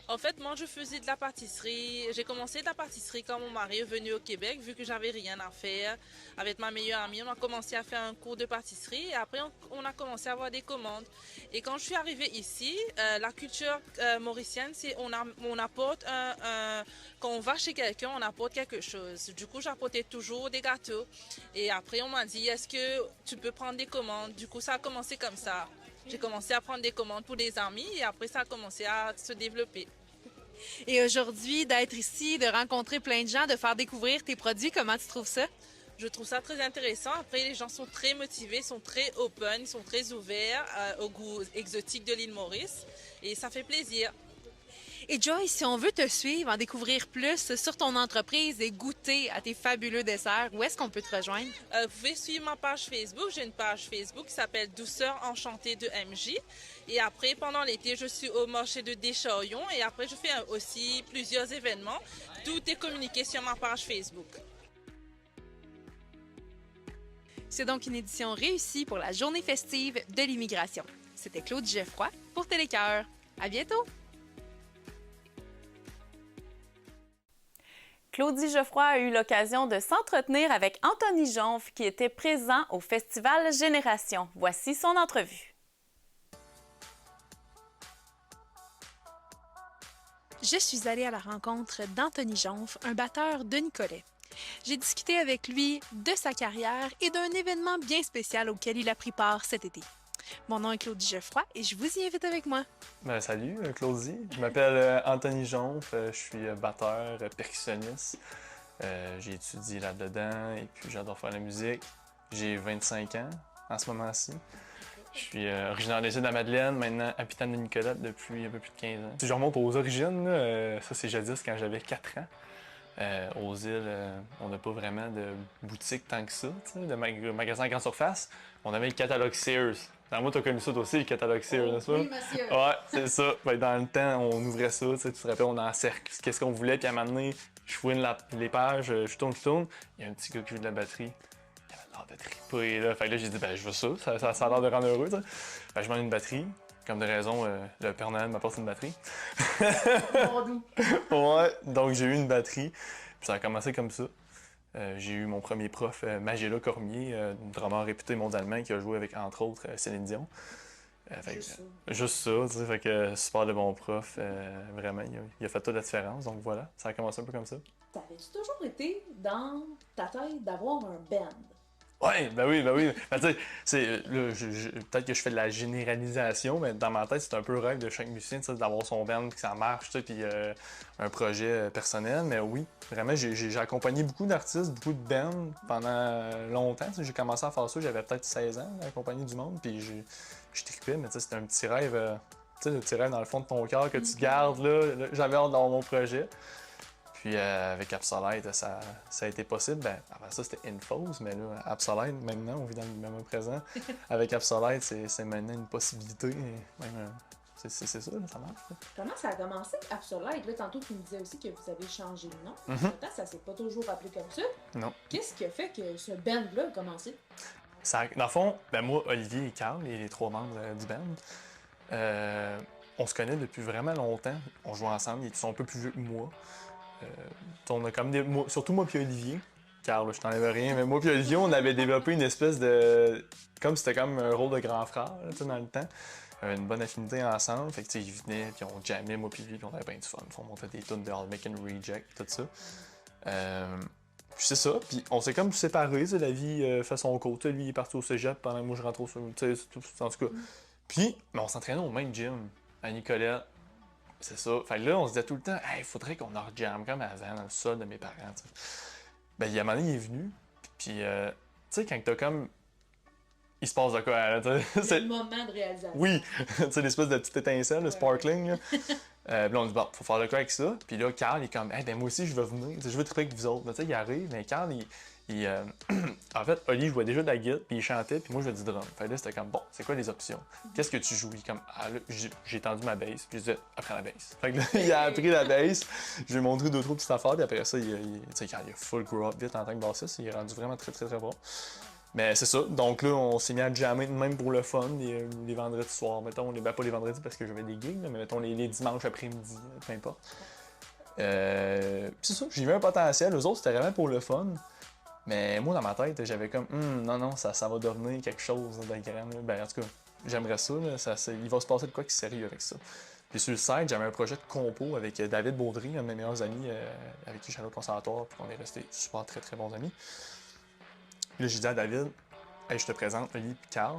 S19: En fait, moi, je faisais de la pâtisserie. J'ai commencé de la pâtisserie quand mon mari est venu au Québec, vu que j'avais rien à faire. Avec ma meilleure amie, on a commencé à faire un cours de pâtisserie et après, on a commencé à avoir des commandes. Et quand je suis arrivée ici, la culture mauricienne, c'est on apporte quand on va chez quelqu'un, on apporte quelque chose. Du coup, j'apportais toujours des gâteaux. Et après, on m'a dit, est-ce que tu peux prendre des commandes? Du coup, ça a commencé comme ça. J'ai commencé à prendre des commandes pour des amis et après, ça a commencé à se développer.
S15: Et aujourd'hui, d'être ici, de rencontrer plein de gens, de faire découvrir tes produits, comment tu trouves ça?
S19: Je trouve ça très intéressant. Après, les gens sont très motivés, sont très open, ils sont très ouverts au goût exotique de l'île Maurice et ça fait plaisir.
S15: Et Joyce, si on veut te suivre, en découvrir plus sur ton entreprise et goûter à tes fabuleux desserts, où est-ce qu'on peut te rejoindre?
S19: Vous pouvez suivre ma page Facebook. J'ai une page Facebook qui s'appelle Douceur Enchantée de MJ. Et après, pendant l'été, je suis au marché de Deschamps. Et après, je fais aussi plusieurs événements. Tout est communiqué sur ma page Facebook.
S15: C'est donc une édition réussie pour la journée festive de l'immigration. C'était Claudie Geoffroy pour Télécœur. À bientôt!
S1: Claudie Geoffroy a eu l'occasion de s'entretenir avec Anthony Jonf, qui était présent au Festival Génération. Voici son entrevue.
S20: Je suis allée à la rencontre d'Anthony Jonf, un batteur de Nicolet. J'ai discuté avec lui de sa carrière et d'un événement bien spécial auquel il a pris part cet été. Mon nom est Claudie Geoffroy et je vous y invite avec moi.
S21: Salut Claudie, je m'appelle Anthony Jonf, je suis batteur, percussionniste. J'ai étudié là-dedans et puis j'adore faire la musique. J'ai 25 ans en ce moment-ci. Je suis originaire des Îles-de-la-Madeleine, maintenant habitant de Nicolet depuis un peu plus de 15 ans. Si je remonte aux origines, ça c'est jadis quand j'avais 4 ans. Aux îles, on n'a pas vraiment de boutique tant que ça, de magasins à grande surface. On avait le catalogue Sears. Moi, tu as connu ça toi aussi, le catalogue Sears, n'est-ce pas?
S20: Oui, monsieur.
S21: Ouais, c'est ça. Dans le temps, on ouvrait ça, tu te rappelles, on encercle qu'est-ce qu'on voulait, puis à un moment donné, je fouine les pages, je tourne. Il y a un petit gars qui joue de la batterie. Il avait l'air de triper, là. Fait que là, j'ai dit, je veux ça a l'air de rendre heureux, ça. Fait que je demande une batterie. Comme de raison, le Père Noël m'apporte une batterie. Ouais, donc j'ai eu une batterie. Puis ça a commencé comme ça. J'ai eu mon premier prof, Magella Cormier, drummer réputé mondialement, qui a joué avec, entre autres, Céline Dion. Juste ça, tu sais, fait que super de bon prof. Vraiment, il a fait toute la différence. Donc voilà, ça a commencé un peu comme ça.
S22: T'avais-tu toujours été dans ta tête d'avoir un band?
S21: Ouais, ben oui. Ben, tu sais, peut-être que je fais de la généralisation, mais dans ma tête, c'est un peu le rêve de chaque musicien, d'avoir son band, que ça marche, puis un projet personnel. Mais oui, vraiment, j'ai accompagné beaucoup d'artistes, beaucoup de bands pendant longtemps. J'ai commencé à faire ça, j'avais peut-être 16 ans, à accompagner du monde, puis je tripais, mais c'était un petit rêve, tu sais, le petit rêve dans le fond de ton cœur que tu gardes, là. J'avais hâte d'avoir mon projet. Puis avec Absolite, ça a été possible. Ben, avant ça, c'était Infos, mais là, Absolite, maintenant, on vit dans le moment présent. Avec Absolite, c'est maintenant une possibilité. Même, c'est ça, là, ça marche. Là.
S22: Comment ça a commencé, Absolite? Là, tantôt, tu me disais aussi que vous avez changé de nom. Pourtant, ça s'est pas toujours appelé comme ça.
S21: Non.
S22: Qu'est-ce qui a fait que ce band-là a commencé?
S21: Dans le fond, ben moi, Olivier et Carl, les 3 membres du band, on se connaît depuis vraiment longtemps. On joue ensemble, ils sont un peu plus vieux que moi. On a comme surtout moi puis Olivier, Carl, je t'enlève rien, mais moi puis Olivier, on avait développé une espèce de... Comme c'était comme un rôle de grand frère, là, dans le temps. Une bonne affinité ensemble, fait que ils venaient, puis on jammait, moi puis lui, puis on avait bien du fun. On montait des tunes de All Make and Reject, tout ça. Puis c'est ça, puis on s'est comme séparés, la vie fait son cours. Lui, il est parti au cégep pendant que moi je rentre au cégep, en tout cas. Puis, mais on s'entraînait au même gym, à Nicolet. C'est ça. Fait que là, on se disait tout le temps, il faudrait qu'on en rejam comme avant, dans le sol de mes parents. T'sais. Ben, il y a un moment donné, il est venu, puis, tu sais, quand t'as comme. Il se passe de quoi, là,
S22: C'est le moment de réalisation.
S21: Oui, tu sais, l'espèce de petite étincelle, le sparkling, là. Puis là, on dit, bon, faut faire de quoi avec ça. Puis là, Carl, il est comme, ben, moi aussi, je veux venir, je veux triper avec vous autres. Tu sais, il arrive, mais Carl, en fait, Oli jouait déjà de la guitare, puis il chantait, puis moi, je jouais du drum. Fait que là, c'était comme, bon, c'est quoi les options? Qu'est-ce que tu joues? Il est comme, là, j'ai tendu ma bass, puis je disais, apprends la bass. Fait que là, il a appris la bass, je lui ai montré 2-3 petites affaires, puis après ça, tu sais, quand il a full grow up vite en tant que bassiste, il est rendu vraiment très, très, très bon. Mais c'est ça, donc là, on s'est mis à jammer même pour le fun, les vendredis soirs, mettons, pas les vendredis parce que j'avais des gigs, mais mettons les dimanches après-midi, peu importe. Puis c'est ça, j'ai vu un potentiel, eux autres, c'était vraiment pour le fun. Mais moi, dans ma tête, j'avais comme, non, ça va devenir quelque chose de grand. Ben, en tout cas, j'aimerais ça, là, il va se passer de quoi qui est sérieux avec ça. Puis sur le site, j'avais un projet de compo avec David Baudry, un de mes meilleurs amis, avec qui je suis allé au conservatoire, puis on est restés super très très bons amis. Puis là, j'ai dit à David, hey, je te présente Oli et Carl.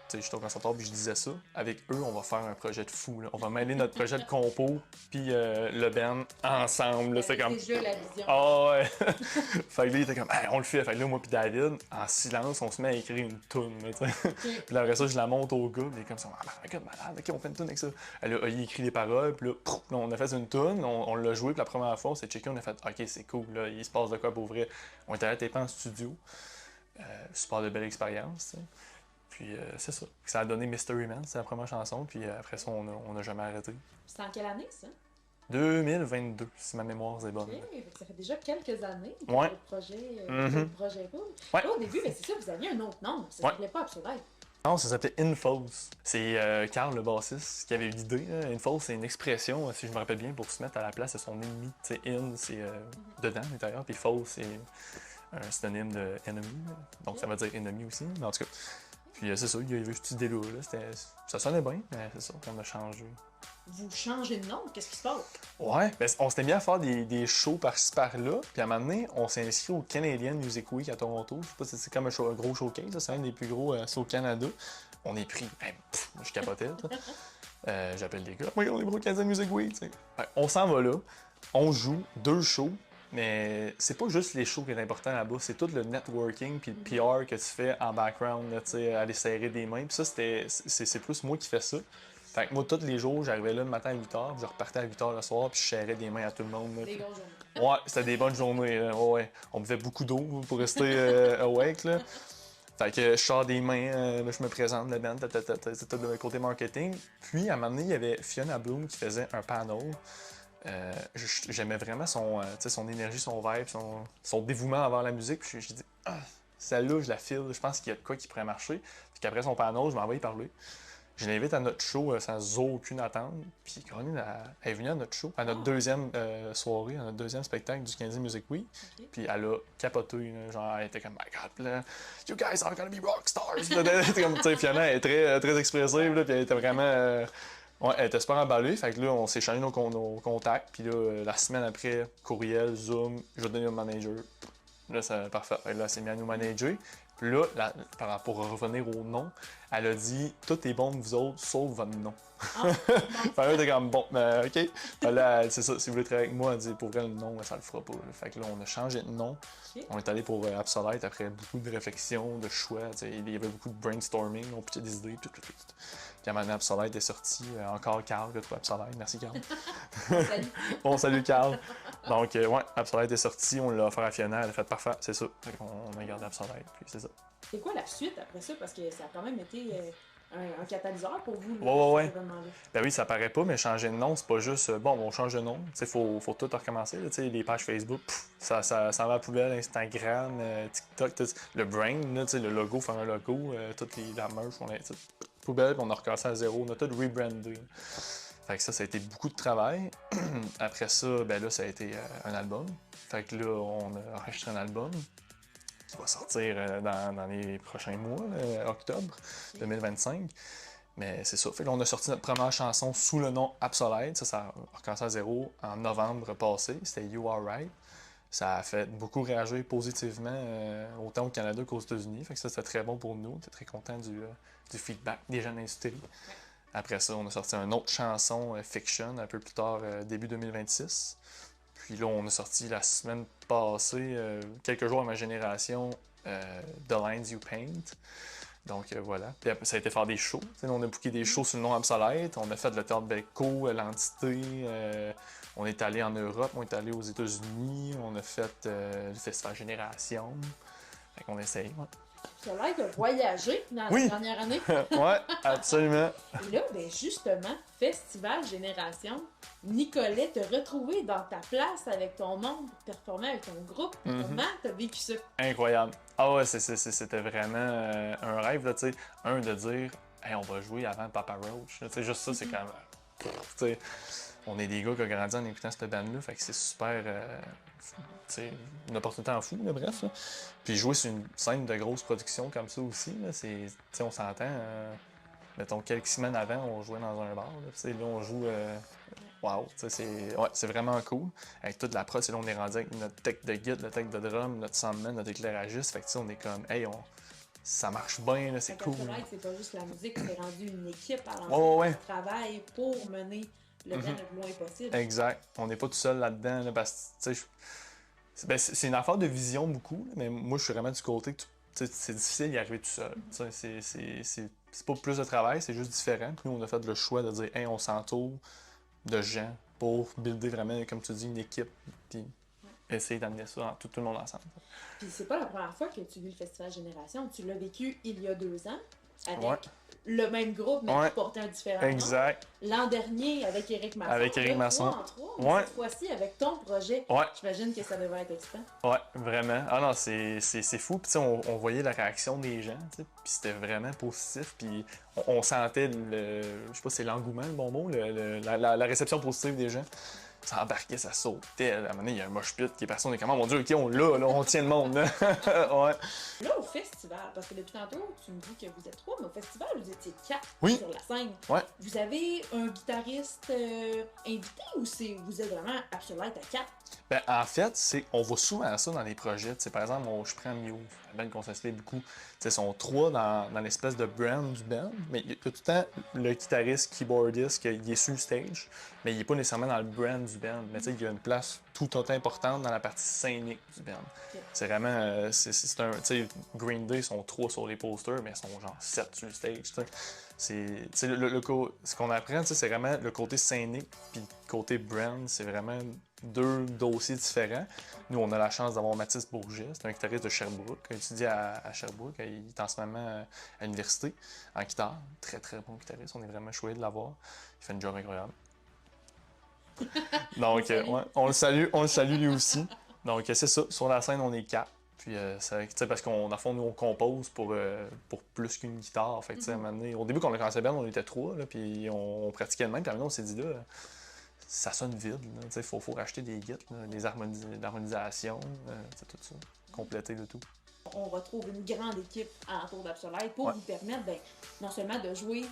S21: Tu sais, j'étais au conservatoire, puis je disais ça. Avec eux, on va faire un projet de fou. Là. On va mêler notre projet de compo, puis le band ensemble. C'est comme.
S22: Déjà la vision.
S21: Ah ouais! Fait que là, il était comme, hey, on le fait. Fait que là, moi, puis David, en silence, on se met à écrire une toune. Puis là, après ça, je la monte au gars, puis il est comme ça, regarde, malade, ok, on fait une toune avec ça. Là, Oli écrit les paroles, puis là, on a fait une toune, on l'a joué, puis la première fois, on s'est checké, on a fait, ok, c'est cool, là, il se passe de quoi pour vrai. On était allé en studio. Super de belle expérience, t'sais. Puis c'est ça. Ça a donné Mystery Man, c'est la première chanson, puis après ça, on n'a jamais arrêté.
S22: C'était en quelle année, ça?
S21: 2022, si ma mémoire est bonne.
S22: OK, ça fait déjà quelques années que
S21: ouais.
S22: le projet cool.
S21: Ouais.
S22: Là, au début, c'est ça, vous aviez un autre nom, ça s'appelait pas Absolite.
S21: Non, ça s'appelait Infos. C'est Carl, le bassiste, qui avait eu l'idée. Infos, c'est une expression, si je me rappelle bien, pour se mettre à la place de son ennemi. Tu sais, in, c'est dedans, à l'intérieur, puis faux, c'est un synonyme de enemy. Donc, ça veut dire ennemi aussi. Mais en tout cas, puis c'est ça, il y avait cette idée-là. Ça sonnait bien, mais c'est ça, on a changé.
S22: Vous changez de nom? Qu'est-ce qui se passe?
S21: Ouais, ben, on s'était mis à faire des shows par-ci par-là. Puis à un moment donné, on s'est inscrit au Canadian Music Week à Toronto. Je sais pas si c'est comme un gros showcase, c'est un des plus gros au Canada. On est pris, je capotais. J'appelle des gars, oui, on est au Canadian Music Week. T'sais. Ouais, on s'en va là, on joue 2 shows, mais c'est pas juste les shows qui est important là-bas, c'est tout le networking puis le PR que tu fais en background, là, aller serrer des mains. Puis ça, c'est plus moi qui fais ça. Fait que moi, tous les jours, j'arrivais là le matin à 8h, puis je repartais à 8h le soir, puis je serrais des mains à tout le monde. Là,
S22: Des grosses journées.
S21: Ouais, c'était des bonnes journées. Là. Ouais. On buvait beaucoup d'eau pour rester awake. Là. Fait que je sors des mains, là, je me présente, la band, c'est tout le côté marketing. Puis, à un moment donné, il y avait Fiona Bloom qui faisait un panel. J'aimais vraiment son énergie, son vibe, son dévouement envers la musique. Puis j'ai dit, celle-là, je la file, je pense qu'il y a de quoi qui pourrait marcher. Puis qu'après son panel, je m'en vais y parler. Je l'invite à notre show sans aucune attente. Puis Caroline, elle est venue à notre show, à notre deuxième soirée, à notre deuxième spectacle du Canadian Music Week. Okay. Puis elle a capoté, là, genre, elle était comme, my God, là, you guys are gonna be rock stars. Comme, tu sais, Fiona, elle est très, très expressive, là, puis elle était vraiment. Ouais, elle était super emballée. Fait que là, on s'est changé nos contacts. Puis là, la semaine après, courriel, Zoom, je vais donner au manager. Là, c'est parfait. Fait que là, elle s'est mise à nous manager. Puis là, pour revenir au nom, elle a dit « Tout est bon de vous autres, sauf votre nom. » Fait que là, t'es comme « Bon, OK. » Fait là, c'est ça, si vous voulez travailler avec moi, elle dit « Pour vrai, le nom, ça le fera pas. » Fait que là, on a changé de nom. Okay. On est allé pour Absolite après beaucoup de réflexion, de choix. Il y avait beaucoup de brainstorming, on pitchait des idées, tout. Puis à un moment donné, Absolite est sorti. Encore Carl, que toi, Absolite. Merci, Carl.
S22: Salut.
S21: Bon, salut, Carl. Donc, ouais, Absolite est sorti, on l'a offert à Fiona, elle a fait parfait, c'est ça. Fait qu'on a gardé Absolite, puis c'est ça.
S22: C'est quoi la suite après ça? Parce que ça a quand même été un catalyseur pour vous.
S21: Ouais. Ben oui, ça paraît pas, mais changer de nom, c'est pas juste bon, on change de nom. Il faut tout recommencer. Là, les pages Facebook, ça va à la poubelle, Instagram, TikTok, le brand, là, le logo, faire un logo, la merch, on a poubelle, puis on a recommencé à zéro, on a tout rebrandé. Fait que ça a été beaucoup de travail. Après ça, ben là, ça a été un album. Fait que là, on a enregistré un album qui va sortir dans les prochains mois, octobre 2025. Mais c'est ça. Fait que là, on a sorti notre première chanson sous le nom Absolite. Ça a recommencé à zéro en novembre passé. C'était You Are Right. Ça a fait beaucoup réagir positivement, autant au Canada qu'aux États-Unis. Fait que ça, c'était très bon pour nous. On était très contents du feedback des gens de l'industrie. Après ça, on a sorti une autre chanson, Fiction, un peu plus tard, début 2026. Puis là, on a sorti la semaine passée, quelques jours à ma génération, The Lines You Paint. Donc voilà. Puis après, ça a été faire des shows. T'sais, on a booké des shows sous le nom Absolite. On a fait le Théâtre Belco, l'Entité. On est allé en Europe, on est allé aux États-Unis. On a fait le Festival Génération. Fait qu'on essaye. Ouais.
S22: Tu as l'air de voyager dans la dernière année.
S21: Oui, absolument.
S22: Et là, ben justement, Festival Génération, Nicolet, te retrouver dans ta place avec ton monde, performer avec ton groupe. Comment t'as vécu ça?
S21: Incroyable. Ah ouais, c'était vraiment un rêve, tu sais. De dire, hey, on va jouer avant Papa Roach. Tu sais, juste ça, c'est quand même. Tu sais, on est des gars qui ont grandi en écoutant cette bande-là, fait que c'est super. Une opportunité en fou, là, bref. Là. Puis jouer sur une scène de grosse production comme ça aussi, là, on s'entend, mettons, quelques semaines avant, on jouait dans un bar. Là, on joue, wow, c'est vraiment cool. Avec toute la prod, là, on est rendu avec notre tech de guide, notre tech de drum, notre soundman, notre éclairagiste. Fait que on est comme, hey, ça marche bien, là, c'est cool.
S22: C'est pas juste la musique, c'est rendu une équipe à l'ensemble qui travaille pour mener le bien le plus loin possible.
S21: Exact. On n'est pas tout seul là-dedans, là, parce que, c'est une affaire de vision beaucoup, mais moi, je suis vraiment du côté que c'est difficile d'y arriver tout seul. C'est pas plus de travail, c'est juste différent. Puis nous, on a fait le choix de dire, hey, on s'entoure de gens pour builder vraiment, comme tu dis, une équipe, puis essayer d'amener ça tout le monde ensemble.
S22: Puis c'est pas la première fois que tu vis le Festival Génération. Tu l'as vécu il y a 2 ans. avec le même groupe, mais qui portait un différent nom.
S21: Exact.
S22: L'an dernier, avec Éric Masson.
S21: Avec Éric Masson.
S22: 3 en 3, mais cette fois-ci, avec ton projet, j'imagine que ça devrait être excitant.
S21: Ouais, vraiment. Ah non, c'est fou. Puis on voyait la réaction des gens, puis c'était vraiment positif. Puis on sentait, je sais pas si c'est l'engouement, le bon mot, la réception positive des gens. Ça embarquait, ça sautait. À un moment donné, il y a un mosh pit qui est passé. On est comme, oh mon Dieu, OK, on l'a, là, on tient le monde. Là. Ouais.
S22: Là, au festival, parce que depuis tantôt, tu me dis que vous êtes 3, mais au festival, vous étiez 4 sur la scène.
S21: Ouais.
S22: Vous avez un guitariste invité ou vous êtes vraiment Absolite à 4?
S21: Ben, en fait, on voit souvent ça dans les projets. Par exemple, je prends Mio, la band qu'on s'inspire beaucoup. Ils sont 3 dans l'espèce de brand du band, mais il y a tout le temps le guitariste, keyboardiste, il est sur le stage, mais il n'est pas nécessairement dans le brand du band. Mais il y a une place tout autant importante dans la partie scénique du band. Okay. C'est vraiment, Green Day sont 3 sur les posters, mais ils sont genre 7 sur le stage. Ce qu'on apprend, c'est vraiment le côté scénique, puis le côté brand, c'est vraiment 2 dossiers différents. Nous, on a la chance d'avoir Mathis Bourget, c'est un guitariste de Sherbrooke, qui étudie à Sherbrooke. Il est en ce moment à l'université en guitare. Très, très bon guitariste. On est vraiment choyés de l'avoir. Il fait une job incroyable. Donc, on le salue lui aussi. Donc, c'est ça. Sur la scène, on est 4. Puis, parce qu'en fond, nous, on compose pour plus qu'une guitare. Fait, à un moment donné, au début, quand on a commencé la band, on était 3, là, puis on pratiquait le même. Puis, à un moment donné, on s'est dit, là, ça sonne vide. Il faut racheter des guides, l'harmonisation, tout ça. Compléter le tout.
S22: On retrouve une grande équipe alentour d'Absolite pour vous permettre, non seulement de jouer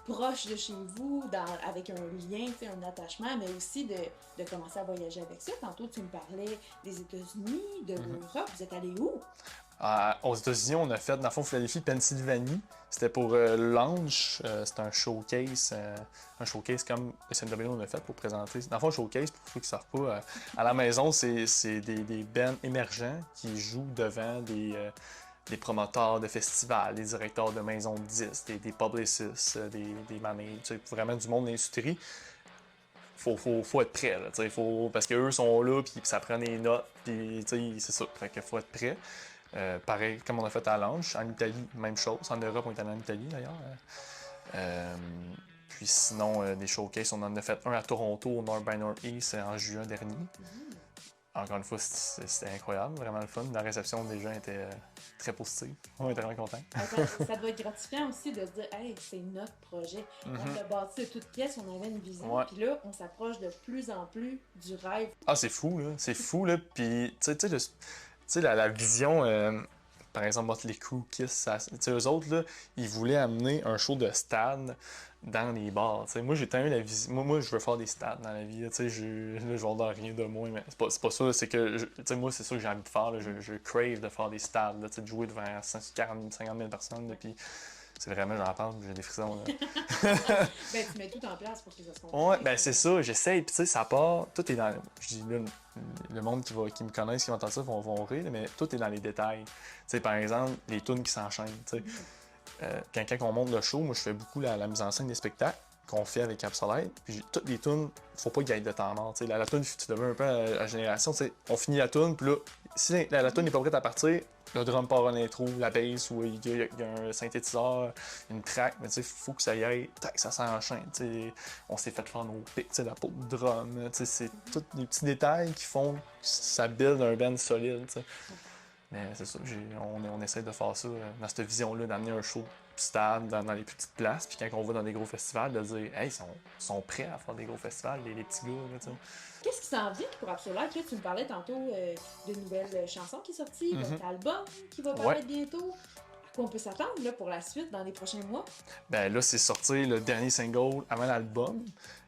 S22: proche de chez vous, avec un lien, un attachement, mais aussi de commencer à voyager avec ça. Tantôt, tu me parlais des États-Unis, de l'Europe. Vous êtes allé où?
S21: Aux États-Unis, on a fait, dans le fond, Philadelphie, Pennsylvanie. C'était pour Launch. C'était un showcase comme SNW on a fait pour présenter. Dans le fond, showcase, pour ceux qui ne savent pas, à la maison, c'est des bands émergents qui jouent devant des promoteurs de festivals, des directeurs de maisons de disques, des publicists, des managers, vraiment du monde de l'industrie. Faut être prêt, là, parce qu'eux sont là, puis ça prend des notes, puis c'est ça. Fait qu'il faut être prêt. Pareil, comme on a fait à Lange, en Italie, même chose. En Europe, on est allé en Italie d'ailleurs. Puis sinon, des showcases, on en a fait un à Toronto, au North by Northeast, en juin dernier. Encore une fois, c'était incroyable, vraiment le fun. La réception des gens était très positive. On était vraiment contents.
S22: Ça doit être gratifiant aussi de se dire, hey, c'est notre projet. On l'a bâti de toutes pièces, on avait une vision, puis là, on s'approche de plus en plus du rêve.
S21: Ah, c'est fou, là. C'est fou, là. Puis, tu sais, la vision, par exemple, Motley Crue, Kiss, eux autres, là, ils voulaient amener un show de stade dans les bars. T'sais. Moi, j'ai tenu la vision. Moi, je veux faire des stades dans la vie. Je vais dans rien de moins, mais c'est pas ça. C'est que, moi, c'est ça que j'ai envie de faire. Là. Je crave de faire des stades, là, de jouer devant 40 50 000 personnes. Puis, c'est vraiment, j'en parle, j'ai des frissons.
S22: Tu mets tout en place pour que ça se fasse.
S21: Ouais, c'est ça, j'essaye. Puis, tu sais, ça part. Tout est dans. Je dis là, le monde qui me connaissent, qui m'entend ça, vont rire, mais tout est dans les détails. Tu sais, par exemple, les tunes qui s'enchaînent. Quand on monte le show, moi, je fais beaucoup la mise en scène des spectacles qu'on fait avec Absolite. Puis, toutes les tunes, faut pas qu'il y ait de temps mort. La tune, tu deviens un peu à la génération. On finit la tune, puis là, si la tune n'est pas prête à partir, le drum part en intro, la bass, ou il y a un synthétiseur, une track, mais il faut que ça y aille, tac, ça s'enchaîne. On s'est fait faire nos pics, la peau de drum, c'est tous les petits détails qui font que ça build un band solide. T'sais. Mais c'est ça, on essaie de faire ça dans cette vision-là, d'amener un show stade dans les petites places, puis quand on va dans des gros festivals, de dire « Hey, ils sont prêts à faire des gros festivals, les petits gars. »
S22: Qu'est-ce qui s'en vient pour Absolite? Là, tu me parlais tantôt de nouvelles chansons qui sont sorties, votre album qui va paraître bientôt. À quoi on peut s'attendre là, pour la suite dans les prochains mois?
S21: Ben là, c'est sorti le dernier single avant l'album,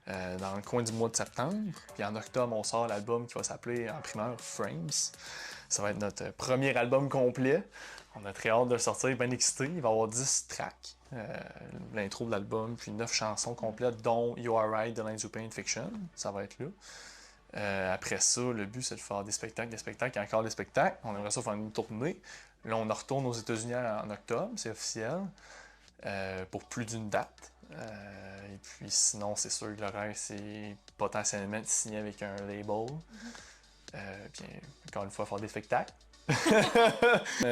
S21: dans le coin du mois de septembre. Puis en octobre, on sort l'album qui va s'appeler en primeur Frames. Ça va être notre premier album complet. On a très hâte de le sortir, bien excité. Il va y avoir 10 tracks, l'intro de l'album, puis 9 chansons complètes, dont You Are Right de Lines of Pain Fiction. Ça va être là. Après ça, le but, c'est de faire des spectacles et encore des spectacles. On aimerait ça faire une tournée. Là, on retourne aux États-Unis en octobre, c'est officiel, pour plus d'une date. Et puis sinon, c'est sûr que le reste, c'est potentiellement de signer avec un label. Puis encore une fois, faire des spectacles. Tu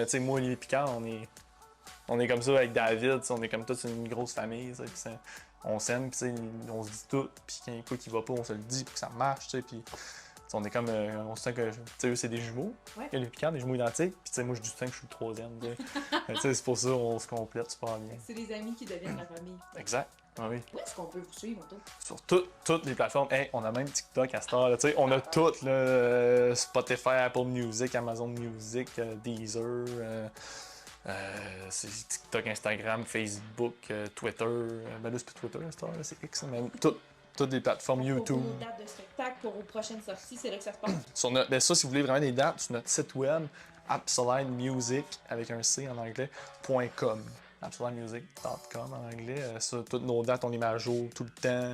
S21: sais, moi, Olivier Picard, on est On est comme ça avec David, on est comme toute une grosse famille, puis on s'aime, puis on se dit tout, puis quand il y a quoi qui va pas, on se le dit pour que ça marche, puis on est comme, on se sent que, eux, c'est des jumeaux, les Picard, des jumeaux identiques, puis moi je dis que je suis le troisième, c'est pour ça on se complète super bien.
S22: C'est des amis qui deviennent la famille.
S21: Exact. Ah oui.
S22: Où est-ce qu'on peut vous suivre, Anto?
S21: Sur toutes les plateformes. Hey, on a même TikTok à cette heure. On a toutes, là, Spotify, Apple Music, Amazon Music, Deezer, c'est TikTok, Instagram, Facebook, Twitter. Ben là, c'est plus Twitter à cette heure, c'est X, même toutes les plateformes YouTube.
S22: Pour vos dates de spectacle, pour vos prochaines sorties, c'est là que ça se passe.
S21: Sur notre, ça, si vous voulez vraiment des dates, sur notre site web, ApsolineMusic, avec un C en anglais, .com. ApsolineMusic.com en anglais. Ça, toutes nos dates, on les met à jour tout le temps.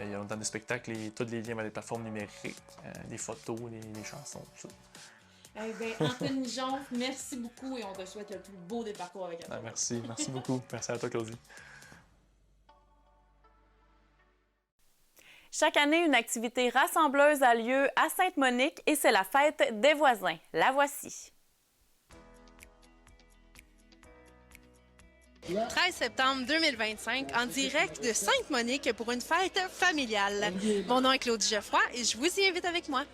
S21: Il y a dans des spectacles, tous les liens vers les plateformes numériques, les photos, les chansons, tout ça.
S22: Eh bien, Anthony Jonf, merci beaucoup et on te souhaite le plus beau des parcours avec toi.
S21: Merci beaucoup. Merci à toi, Claudie.
S1: Chaque année, une activité rassembleuse a lieu à Sainte-Monique et c'est la fête des voisins. La voici.
S20: 13 septembre 2025, en direct de Sainte-Monique pour une fête familiale. Mon nom est Claudie Geoffroy et je vous y invite avec moi.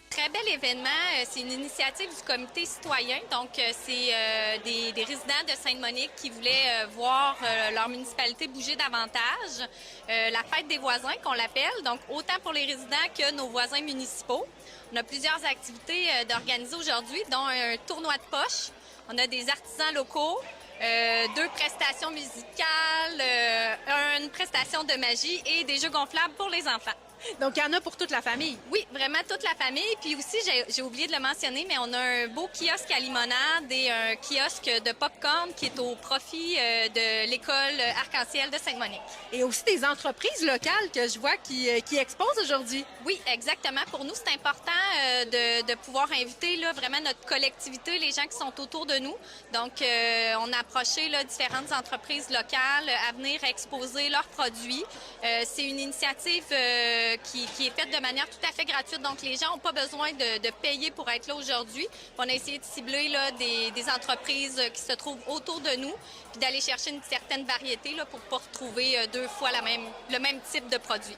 S3: Très bel événement. C'est une initiative du comité citoyen. Donc, c'est des résidents de Sainte-Monique qui voulaient voir leur municipalité bouger davantage. La fête des voisins, qu'on l'appelle, donc autant pour les résidents que nos voisins municipaux. On a plusieurs activités d'organiser aujourd'hui, dont un tournoi de poche. On a des artisans locaux, 2 prestations musicales, une prestation de magie et des jeux gonflables pour les enfants.
S20: Donc, il y en a pour toute la famille?
S3: Oui, vraiment toute la famille. Puis aussi, j'ai oublié de le mentionner, mais on a un beau kiosque à limonade et un kiosque de popcorn qui est au profit de l'école Arc-en-Ciel de Sainte-Monique.
S20: Et aussi des entreprises locales que je vois qui exposent aujourd'hui.
S3: Oui, exactement. Pour nous, c'est important de pouvoir inviter là, vraiment notre collectivité, les gens qui sont autour de nous. Donc, on a approché là, différentes entreprises locales à venir exposer leurs produits. C'est une initiative qui est faite de manière tout à fait gratuite. Donc, les gens n'ont pas besoin de payer pour être là aujourd'hui. On a essayé de cibler là, des entreprises qui se trouvent autour de nous puis d'aller chercher une certaine variété là, pour ne pas retrouver 2 fois le même type de produit.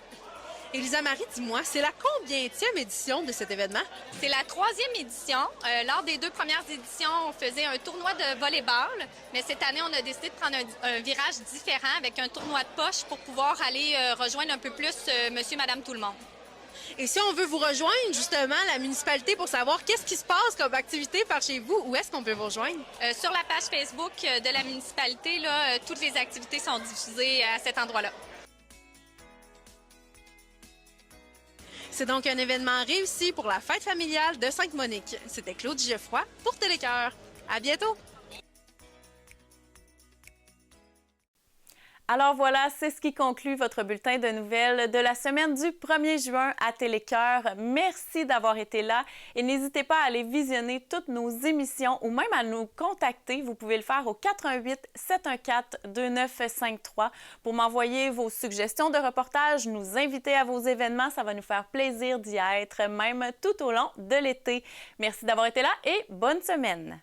S20: Élisa-Marie, dis-moi, c'est la combienième édition de cet événement?
S3: C'est la 3e édition. Lors des 2 premières éditions, on faisait un tournoi de volley-ball, mais cette année, on a décidé de prendre un virage différent avec un tournoi de poche pour pouvoir aller rejoindre un peu plus monsieur, madame, tout le monde.
S20: Et si on veut vous rejoindre, justement, la municipalité, pour savoir qu'est-ce qui se passe comme activité par chez vous, où est-ce qu'on peut vous rejoindre?
S3: Sur la page Facebook de la municipalité, là, toutes les activités sont diffusées à cet endroit-là.
S20: C'est donc un événement réussi pour la fête familiale de Sainte-Monique. C'était Claudie Geoffroy pour Télécœur. À bientôt!
S1: Alors voilà, c'est ce qui conclut votre bulletin de nouvelles de la semaine du 1er juin à Télécœur. Merci d'avoir été là et n'hésitez pas à aller visionner toutes nos émissions ou même à nous contacter. Vous pouvez le faire au 88 714 2953 pour m'envoyer vos suggestions de reportages, nous inviter à vos événements. Ça va nous faire plaisir d'y être, même tout au long de l'été. Merci d'avoir été là et bonne semaine!